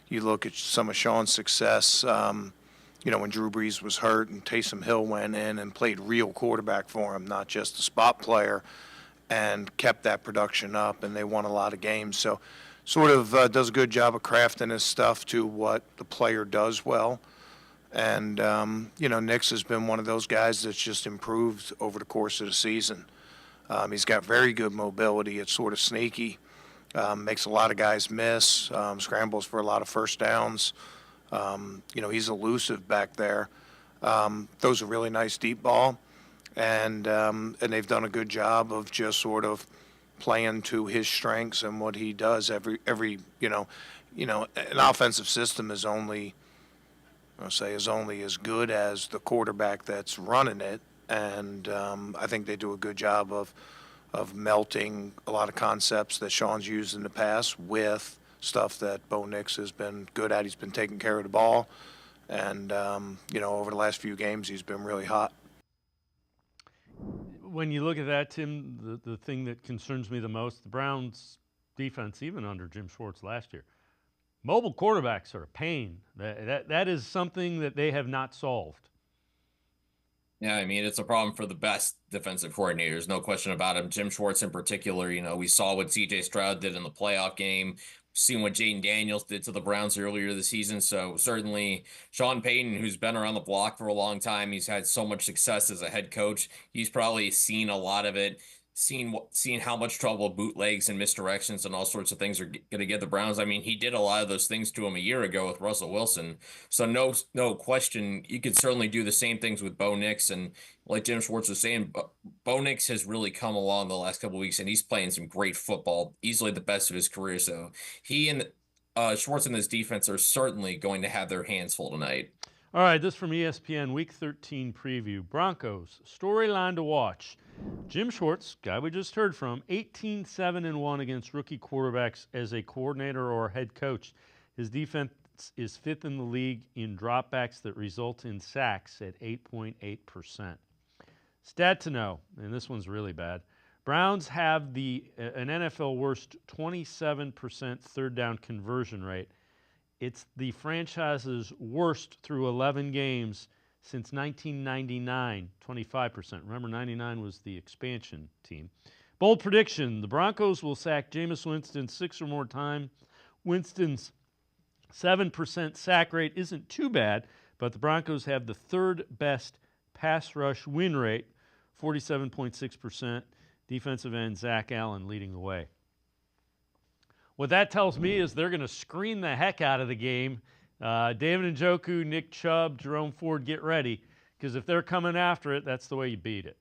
You look at some of Sean's success, when Drew Brees was hurt and Taysom Hill went in and played real quarterback for him, not just a spot player, and kept that production up, and they won a lot of games. So sort of does a good job of crafting his stuff to what the player does well. And, Nix has been one of those guys that's just improved over the course of the season. He's got very good mobility. It's sort of sneaky. Makes a lot of guys miss, scrambles for a lot of first downs. He's elusive back there. Throws a really nice deep ball. And they've done a good job of just sort of playing to his strengths and what he does every an offensive system is only as good as the quarterback that's running it, and I think they do a good job of melting a lot of concepts that Sean's used in the past with stuff that Bo Nix has been good at. He's been taking care of the ball, and over the last few games he's been really hot. When you look at that, Tim, the thing that concerns me the most, the Browns' defense, even under Jim Schwartz last year, mobile quarterbacks are a pain. That is something that they have not solved. Yeah, I mean, it's a problem for the best defensive coordinators, no question about it. Jim Schwartz in particular, we saw what C.J. Stroud did in the playoff game, seen what Jaden Daniels did to the Browns earlier this season. So certainly Sean Payton, who's been around the block for a long time, he's had so much success as a head coach. He's probably seen a lot of it. Seen how much trouble bootlegs and misdirections and all sorts of things are going to get the Browns. I mean, he did a lot of those things to him a year ago with Russell Wilson. So no question, you could certainly do the same things with Bo Nix. And like Jim Schwartz was saying, Bo Nix has really come along the last couple of weeks, and he's playing some great football, easily the best of his career. So he and Schwartz and his defense are certainly going to have their hands full tonight. All right, this from ESPN Week 13 preview. Broncos, storyline to watch. Jim Schwartz, guy we just heard from, 18-7-1 against rookie quarterbacks as a coordinator or head coach. His defense is 5th in the league in dropbacks that result in sacks at 8.8%. Stat to know, and this one's really bad. Browns have an NFL worst 27% third down conversion rate. It's the franchise's worst through 11 games since 1999, 25%. Remember, 99 was the expansion team. Bold prediction, the Broncos will sack Jameis Winston 6 or more times. Winston's 7% sack rate isn't too bad, but the Broncos have the third best pass rush win rate, 47.6%. Defensive end Zach Allen leading the way. What that tells me is they're going to screen the heck out of the game. David Njoku, Nick Chubb, Jerome Ford, get ready, because if they're coming after it, that's the way you beat it.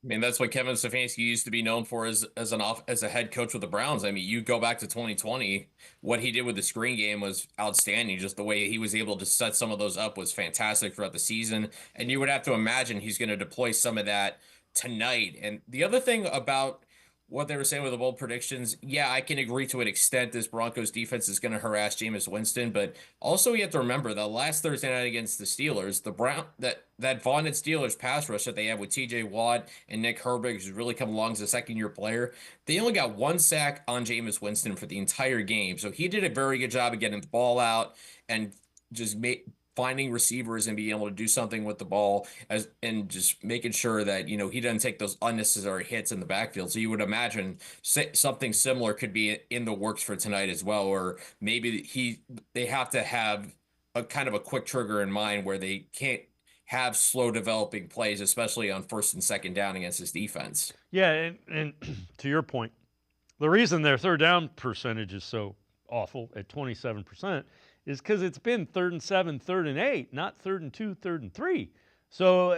I mean, that's what Kevin Stefanski used to be known for as a head coach with the Browns. I mean, you go back to 2020, what he did with the screen game was outstanding. Just the way he was able to set some of those up was fantastic throughout the season. And you would have to imagine he's going to deploy some of that tonight. And the other thing about what they were saying with the bold predictions, yeah, I can agree to an extent this Broncos defense is going to harass Jameis Winston, but also you have to remember the last Thursday night against the Steelers, that vaunted Steelers pass rush that they have with TJ Watt and Nick Herbig, who's really come along as a second-year player, they only got 1 sack on Jameis Winston for the entire game. So he did a very good job of getting the ball out and just finding receivers and being able to do something with the ball and just making sure that, he doesn't take those unnecessary hits in the backfield. So you would imagine something similar could be in the works for tonight as well, or maybe they have to have a kind of a quick trigger in mind where they can't have slow developing plays, especially on first and second down against this defense. Yeah, and to your point, the reason their third down percentage is so awful at 27% is because it's been 3rd and 7, 3rd and 8, not 3rd and 2, 3rd and 3. So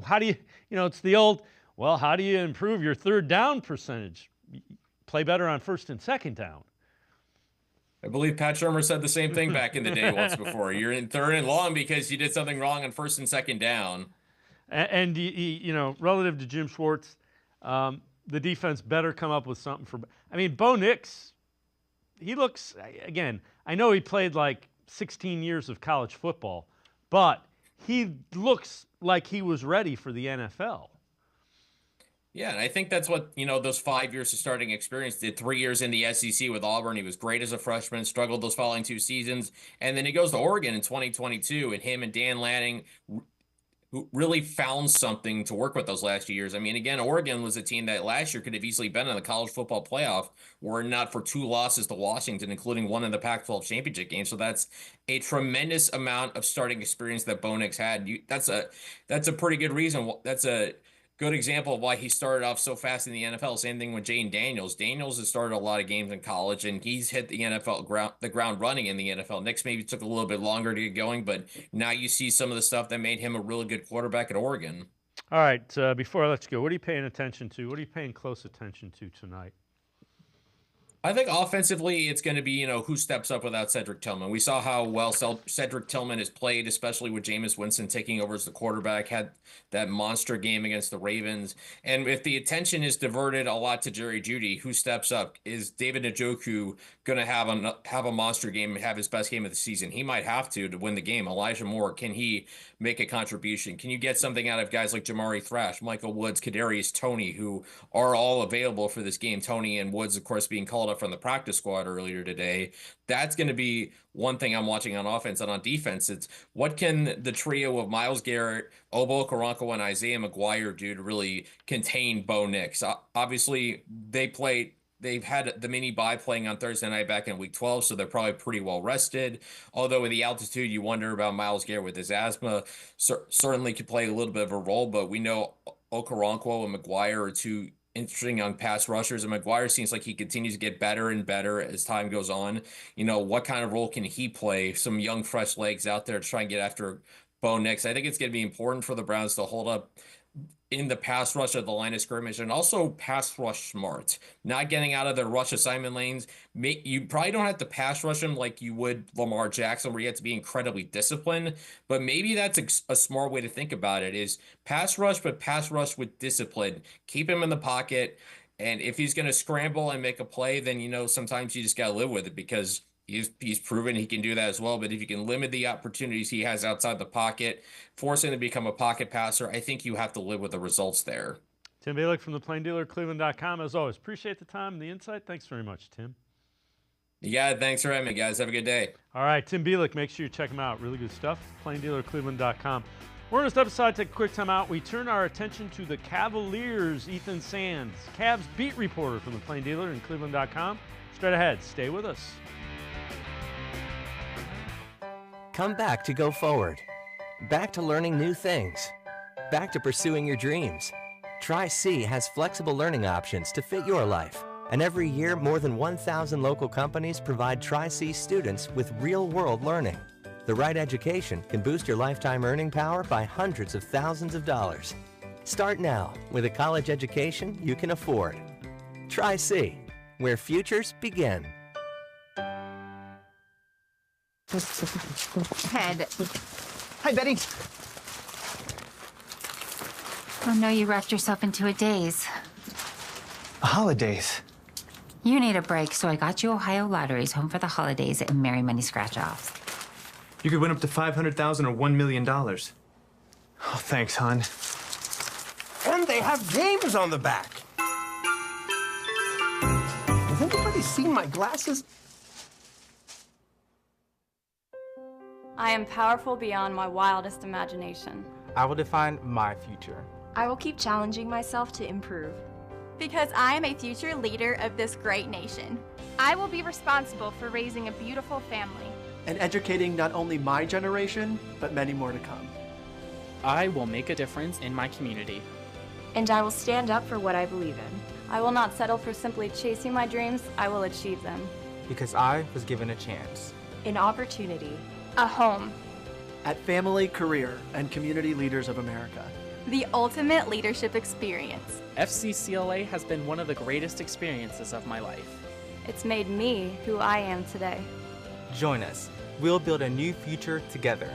how do you, it's the old, well, how do you improve your third down percentage? Play better on first and second down. I believe Pat Shurmur said the same thing back in the day once before. You're in 3rd and long because you did something wrong on first and second down. And relative to Jim Schwartz, the defense better come up with something for. I mean, Bo Nix, he looks, again, I know he played like 16 years of college football, but he looks like he was ready for the NFL. Yeah, and I think that's what, those 5 years of starting experience did. 3 years in the SEC with Auburn. He was great as a freshman, struggled those following 2 seasons. And then he goes to Oregon in 2022, and him and Dan Lanning who really found something to work with those last few years. I mean, again, Oregon was a team that last year could have easily been in the college football playoff were it not for 2 losses to Washington, including one in the Pac-12 championship game. So that's a tremendous amount of starting experience that Bo Nix had. That's a pretty good reason. That's a good example of why he started off so fast in the NFL. Same thing with Jane Daniels. Daniels has started a lot of games in college, and he's hit the ground running in the NFL. Nix maybe took a little bit longer to get going, but now you see some of the stuff that made him a really good quarterback at Oregon. All right, before I let you go, what are you paying attention to? What are you paying close attention to tonight? I think offensively, it's going to be, who steps up without Cedric Tillman. We saw how well Cedric Tillman has played, especially with Jameis Winston taking over as the quarterback, had that monster game against the Ravens. And if the attention is diverted a lot to Jerry Jeudy, who steps up? Is David Njoku going to have a monster game and have his best game of the season? He might have to win the game. Elijah Moore, can he make a contribution? Can you get something out of guys like Jamari Thrash, Michael Woods, Kadarius Toney, who are all available for this game? Toney and Woods, of course, being called up from the practice squad earlier today. That's going to be one thing I'm watching on offense. And on defense, it's what can the trio of Myles Garrett, Obo Okoronkwo, and Isaiah McGuire do to really contain Bo Nix? Obviously, they've had the mini bye playing on Thursday night back in week 12, so they're probably pretty well rested. Although in the altitude, you wonder about Myles Garrett with his asthma. Certainly could play a little bit of a role, but we know Okoronkwo and McGuire are 2 interesting young pass rushers, and McGuire seems like he continues to get better and better as time goes on. What kind of role can he play? Some young, fresh legs out there to try and get after Bo Nix. I think it's going to be important for the Browns to hold up in the pass rush at the line of scrimmage, and also pass rush smart, not getting out of their rush assignment lanes. You probably don't have to pass rush them like you would Lamar Jackson, where you have to be incredibly disciplined, but maybe that's a smart way to think about it, is pass rush, but pass rush with discipline. Keep him in the pocket, and if he's going to scramble and make a play, then, sometimes you just got to live with it, because he's proven he can do that as well. But if you can limit the opportunities he has outside the pocket, force him to become a pocket passer, I think you have to live with the results there. Tim Bielik from the Plain Dealer, cleveland.com. As always, appreciate the time and the insight. Thanks very much, Tim. Yeah, thanks for having me, guys. Have a good day. All right, Tim Bielik, make sure you check him out. Really good stuff. Plain Dealer, cleveland.com. We're going to step aside, take a quick time out. We turn our attention to the Cavaliers. Ethan Sands, Cavs beat reporter from the Plain Dealer and cleveland.com. Straight ahead. Stay with us. Come back to go forward. Back to learning new things. Back to pursuing your dreams. Tri-C has flexible learning options to fit your life. And every year, more than 1,000 local companies provide Tri-C students with real-world learning. The right education can boost your lifetime earning power by hundreds of thousands of dollars. Start now with a college education you can afford. Tri-C, where futures begin. Ted. Hi, Betty. Oh no, you wrapped yourself into a daze. Holidays. You need a break, so I got you Ohio Lottery's Home for the Holidays and Merry Money Scratch-Offs. You could win up to $500,000 or $1 million. Oh, thanks, hon. And they have games on the back. Has anybody seen my glasses? I am powerful beyond my wildest imagination. I will define my future. I will keep challenging myself to improve. Because I am a future leader of this great nation. I will be responsible for raising a beautiful family. And educating not only my generation, but many more to come. I will make a difference in my community. And I will stand up for what I believe in. I will not settle for simply chasing my dreams. I will achieve them. Because I was given a chance. An opportunity. A home. At Family, Career, and Community Leaders of America. The ultimate leadership experience. FCCLA has been one of the greatest experiences of my life. It's made me who I am today. Join us. We'll build a new future together.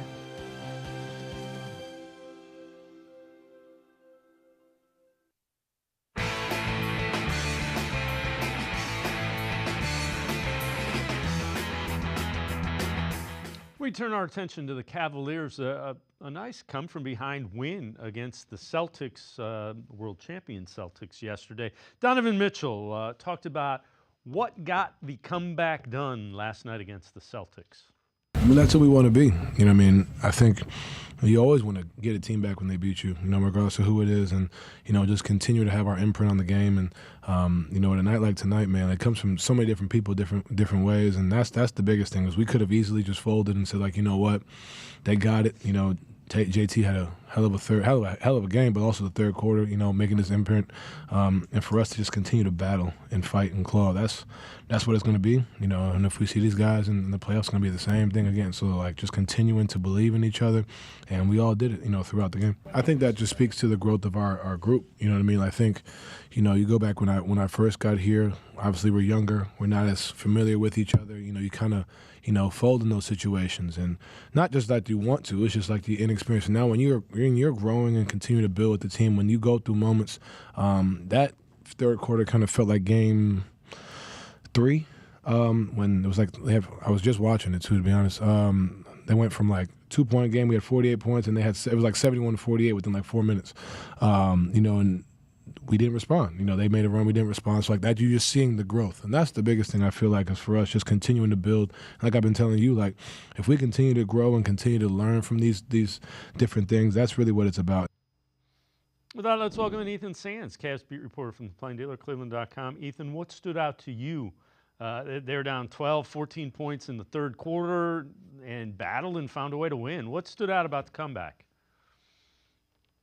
We turn our attention to the Cavaliers. A nice come-from-behind win against the Celtics, world champion Celtics, yesterday. Donovan Mitchell talked about what got the comeback done last night against the Celtics. I mean, that's what we want to be. You know what I mean? I think you always want to get a team back when they beat you, regardless of who it is, and, just continue to have our imprint on the game. And, at a night like tonight, man, it comes from so many different people, different ways, and that's the biggest thing, is we could have easily just folded and said, like, you know what, they got it, JT had a hell of a game, but also the third quarter, making his imprint, and for us to just continue to battle and fight and claw, that's what it's going to be, and if we see these guys in the playoffs, it's going to be the same thing again. So, like, just continuing to believe in each other, and we all did it, throughout the game. I think that just speaks to the growth of our group, you know what I mean? I think, you go back when I first got here, obviously we're younger, we're not as familiar with each other, you kind of, fold in those situations, and not just that you want to, it's just like the inexperience. And now when you're growing and continue to build with the team, when you go through moments, that third quarter kind of felt like game 3, when it was like I was just watching it too, to be honest. They went from like 2-point game, we had 48 points, and it was like 71-48 within like 4 minutes, and we didn't respond. They made a run, we didn't respond. So like that, you're just seeing the growth. And that's the biggest thing I feel like is for us, just continuing to build. Like I've been telling you, like if we continue to grow and continue to learn from these different things, that's really what it's about. With that, let's welcome in Ethan Sands, Cavs beat reporter from the Plain Dealer, cleveland.com. Ethan, what stood out to you? They're down 12, 14 points in the third quarter and battled and found a way to win. What stood out about the comeback?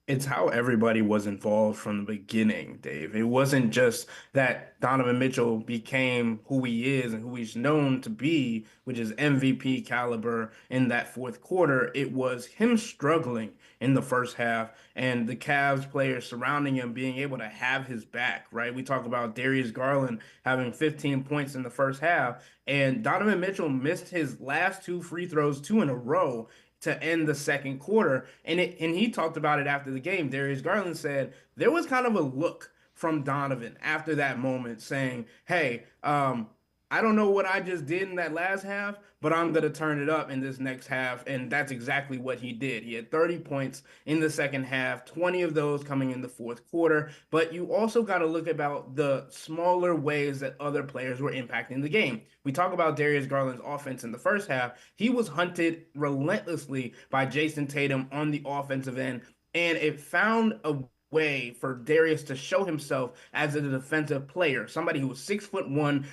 It's how everybody was involved from the beginning, Dave. It wasn't just that Donovan Mitchell became who he is and who he's known to be, which is MVP caliber in that fourth quarter. It was him struggling in the first half and the Cavs players surrounding him being able to have his back, right? We talk about Darius Garland having 15 points in the first half, and Donovan Mitchell missed his last two free throws, two in a row, to end the second quarter. And he talked about it after the game. Darius Garland said there was kind of a look from Donovan after that moment saying, hey, I don't know what I just did in that last half, but I'm going to turn it up in this next half. And that's exactly what he did. He had 30 points in the second half, 20 of those coming in the fourth quarter. But you also got to look about the smaller ways that other players were impacting the game. We talk about Darius Garland's offense in the first half. He was hunted relentlessly by Jason Tatum on the offensive end, and it found a way for Darius to show himself as a defensive player, somebody who was 6'1",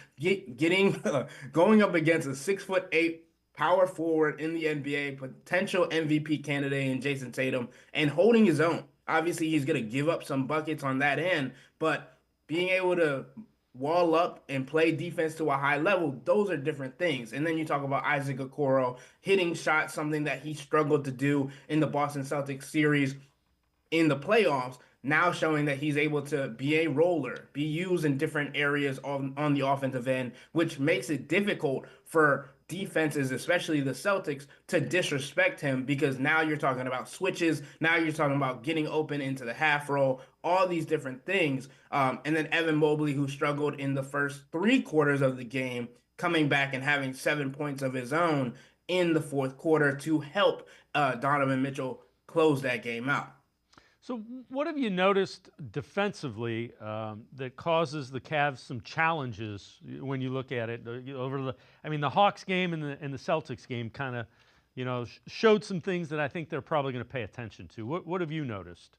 going up against a 6'8" power forward in the NBA, potential MVP candidate in Jason Tatum, and holding his own. Obviously, he's going to give up some buckets on that end, but being able to wall up and play defense to a high level, those are different things. And then you talk about Isaac Okoro hitting shots, something that he struggled to do in the Boston Celtics series in the playoffs, now showing that he's able to be a roller, be used in different areas on the offensive end, which makes it difficult for defenses, especially the Celtics, to disrespect him, because now you're talking about switches, now you're talking about getting open into the half roll, all these different things. And then Evan Mobley, who struggled in the first three quarters of the game, coming back and having 7 points of his own in the fourth quarter to help Donovan Mitchell close that game out. So what have you noticed defensively that causes the Cavs some challenges when you look at it over the? I mean, the Hawks game and the Celtics game kind of, showed some things that I think they're probably going to pay attention to. What have you noticed?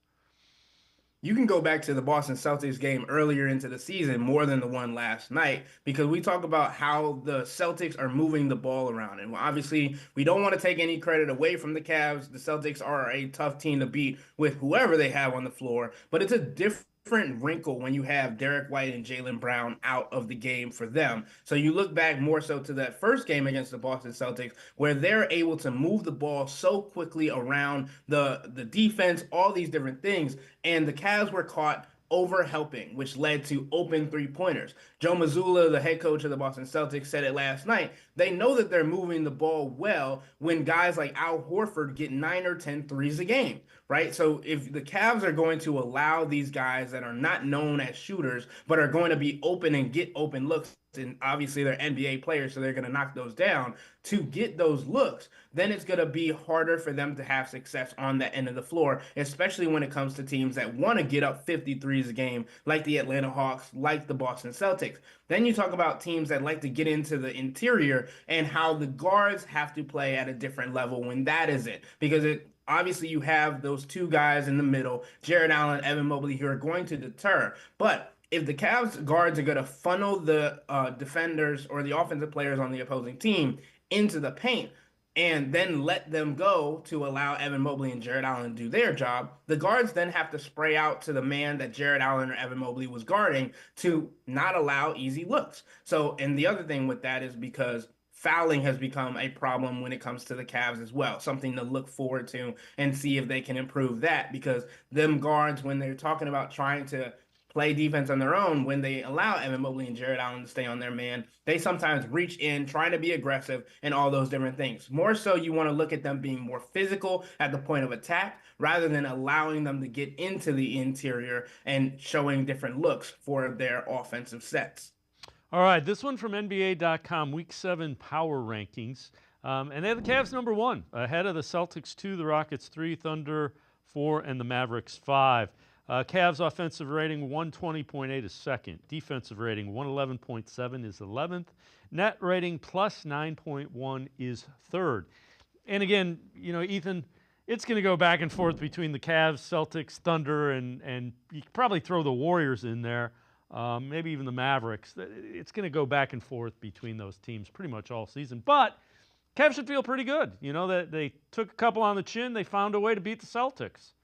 You can go back to the Boston Celtics game earlier into the season more than the one last night, because we talk about how the Celtics are moving the ball around. And obviously, we don't want to take any credit away from the Cavs. The Celtics are a tough team to beat with whoever they have on the floor, but it's a different wrinkle when you have Derek White and Jaylen Brown out of the game for them. So you look back more so to that first game against the Boston Celtics, where they're able to move the ball so quickly around the defense, all these different things, and the Cavs were caught over helping, which led to open three-pointers. Joe Mazzulla, the head coach of the Boston Celtics, said it last night. They know that they're moving the ball well when guys like Al Horford get 9 or 10 threes a game, right? So if the Cavs are going to allow these guys that are not known as shooters, but are going to be open and get open looks, and obviously they're NBA players, so they're going to knock those down, to get those looks, then it's going to be harder for them to have success on that end of the floor, especially when it comes to teams that want to get up 53s a game, like the Atlanta Hawks, like the Boston Celtics. Then you talk about teams that like to get into the interior and how the guards have to play at a different level when that isn't, because obviously you have those two guys in the middle, Jared Allen, Evan Mobley, who are going to deter. But if the Cavs guards are going to funnel the defenders or the offensive players on the opposing team into the paint and then let them go to allow Evan Mobley and Jared Allen to do their job, the guards then have to spray out to the man that Jared Allen or Evan Mobley was guarding to not allow easy looks. So, and the other thing with that is because fouling has become a problem when it comes to the Cavs as well, something to look forward to and see if they can improve that, because them guards, when they're talking about trying to play defense on their own, when they allow Evan Mobley and Jared Allen to stay on their man, they sometimes reach in, trying to be aggressive and all those different things. More so, you want to look at them being more physical at the point of attack rather than allowing them to get into the interior and showing different looks for their offensive sets. All right, this one from NBA.com, Week 7 Power Rankings. And they have the Cavs number 1, ahead of the Celtics 2, the Rockets 3, Thunder 4, and the Mavericks 5. Cavs offensive rating 120.8 is second. Defensive rating 111.7 is 11th. Net rating plus 9.1 is third. And again, Ethan, it's going to go back and forth between the Cavs, Celtics, Thunder, and you could probably throw the Warriors in there, maybe even the Mavericks. It's going to go back and forth between those teams pretty much all season. But Cavs should feel pretty good. That they took a couple on the chin. They found a way to beat the Celtics.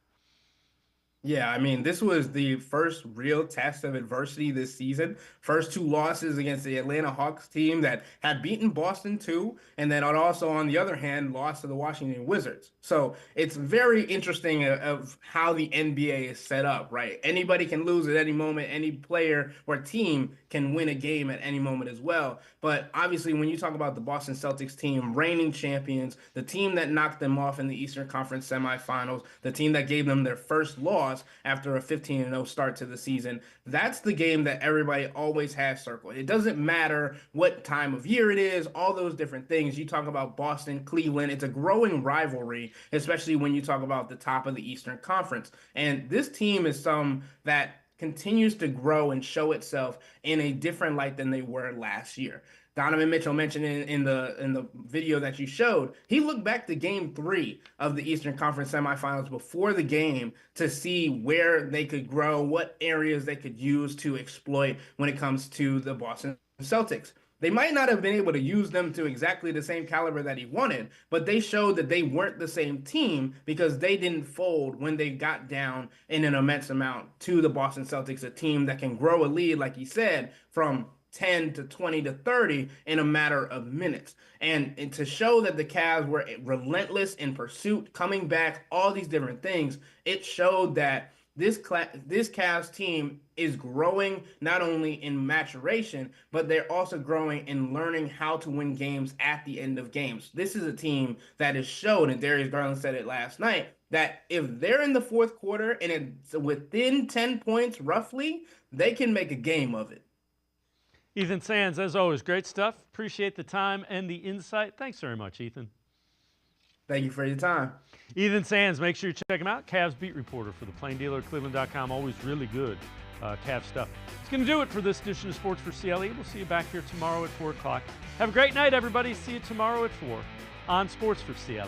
Yeah, I mean, this was the first real test of adversity this season. First two losses against the Atlanta Hawks team that had beaten Boston too, and then also on the other hand, lost to the Washington Wizards. So it's very interesting of how the NBA is set up, right? Anybody can lose at any moment. Any player or team can win a game at any moment as well. But obviously, when you talk about the Boston Celtics team, reigning champions, the team that knocked them off in the Eastern Conference semifinals, the team that gave them their first loss after a 15-0 start to the season, that's the game that everybody always has circled. It doesn't matter what time of year it is, all those different things. You talk about Boston, Cleveland, it's a growing rivalry, especially when you talk about the top of the Eastern Conference. And this team is some that continues to grow and show itself in a different light than they were last year. Donovan Mitchell mentioned in the video that you showed, he looked back to Game 3 of the Eastern Conference semifinals before the game to see where they could grow, what areas they could use to exploit when it comes to the Boston Celtics. They might not have been able to use them to exactly the same caliber that he wanted, but they showed that they weren't the same team because they didn't fold when they got down in an immense amount to the Boston Celtics, a team that can grow a lead, like he said, from 10 to 20 to 30 in a matter of minutes. And to show that the Cavs were relentless in pursuit, coming back, all these different things, it showed that this Cavs team is growing not only in maturation, but they're also growing in learning how to win games at the end of games. This is a team that has shown, and Darius Garland said it last night, that if they're in the fourth quarter and it's within 10 points roughly, they can make a game of it. Ethan Sands, as always, great stuff. Appreciate the time and the insight. Thanks very much, Ethan. Thank you for your time. Ethan Sands, make sure you check him out. Cavs beat reporter for the Plain Dealer, cleveland.com. Always really good Cavs stuff. It's going to do it for this edition of Sports for CLE. We'll see you back here tomorrow at 4 o'clock. Have a great night, everybody. See you tomorrow at 4 on Sports for CLE.